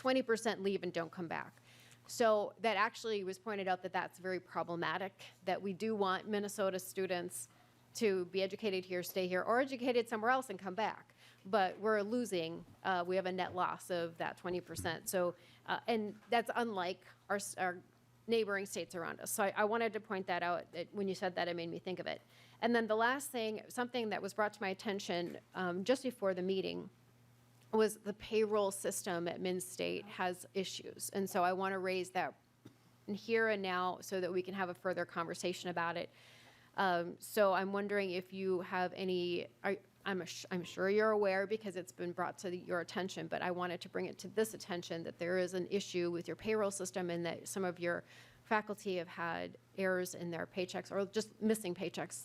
20% leave and don't come back. So that actually was pointed out that that's very problematic, that we do want Minnesota students to be educated here, stay here, or educated somewhere else and come back. But we're losing, we have a net loss of that 20%. So, and that's unlike our neighboring states around us. So I wanted to point that out. When you said that, it made me think of it. And then the last thing, something that was brought to my attention just before the meeting, was the payroll system at Min State has issues. And so I want to raise that here and now so that we can have a further conversation about it. So I'm wondering if you have any, I'm sure you're aware because it's been brought to your attention, but I wanted to bring it to this attention that there is an issue with your payroll system and that some of your faculty have had errors in their paychecks or just missing paychecks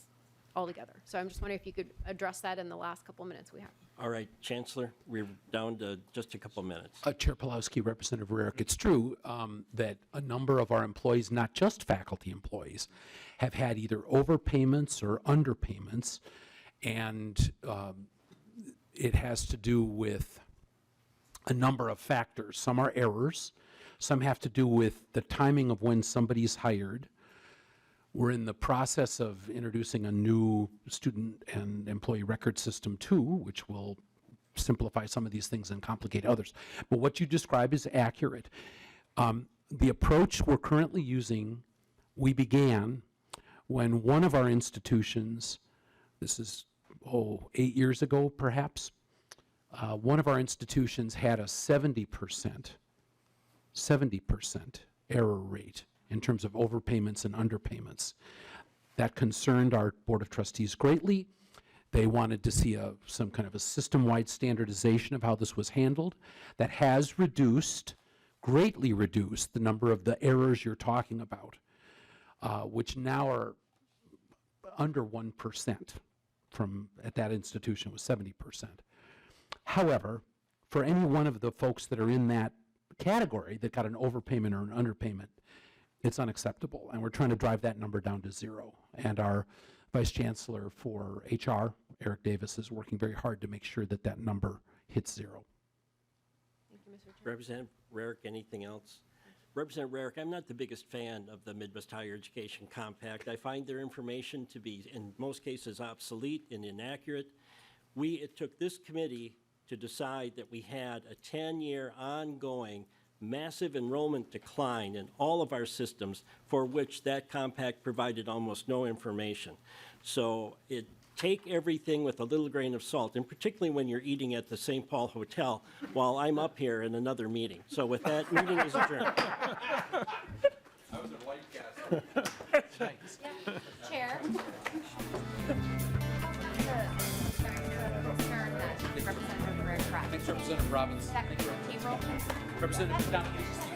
altogether. So I'm just wondering if you could address that in the last couple minutes we have.
All right, Chancellor, we're down to just a couple minutes.
Chair Pulaski, Representative Rarick, it's true that a number of our employees, not just faculty employees, have had either overpayments or underpayments, and it has to do with a number of factors. Some are errors. Some have to do with the timing of when somebody's hired. We're in the process of introducing a new student and employee record system too, which will simplify some of these things and complicate others. But what you describe is accurate. The approach we're currently using, we began when one of our institutions, this is, 8 years ago perhaps, one of our institutions had a 70% error rate in terms of overpayments and underpayments. That concerned our Board of Trustees greatly. They wanted to see some kind of a system-wide standardization of how this was handled. That has reduced, greatly reduced, the number of the errors you're talking about, which now are under 1% from, at that institution was 70%. However, for any one of the folks that are in that category that got an overpayment or an underpayment, it's unacceptable, and we're trying to drive that number down to 0. And our Vice Chancellor for HR, Eric Davis, is working very hard to make sure that that number hits 0.
Representative Rarick, anything else? Representative Rarick, I'm not the biggest fan of the Midwest Higher Education Compact. I find their information to be, in most cases, obsolete and inaccurate. It took this committee to decide that we had a 10-year ongoing massive enrollment decline in all of our systems for which that compact provided almost no information. So take everything with a little grain of salt, and particularly when you're eating at the St. Paul Hotel while I'm up here in another meeting. So with that, meeting is adjourned.
I was a light caster.
Chair.
Thanks, Representative Robbins.
Payroll.
Representative Donahue.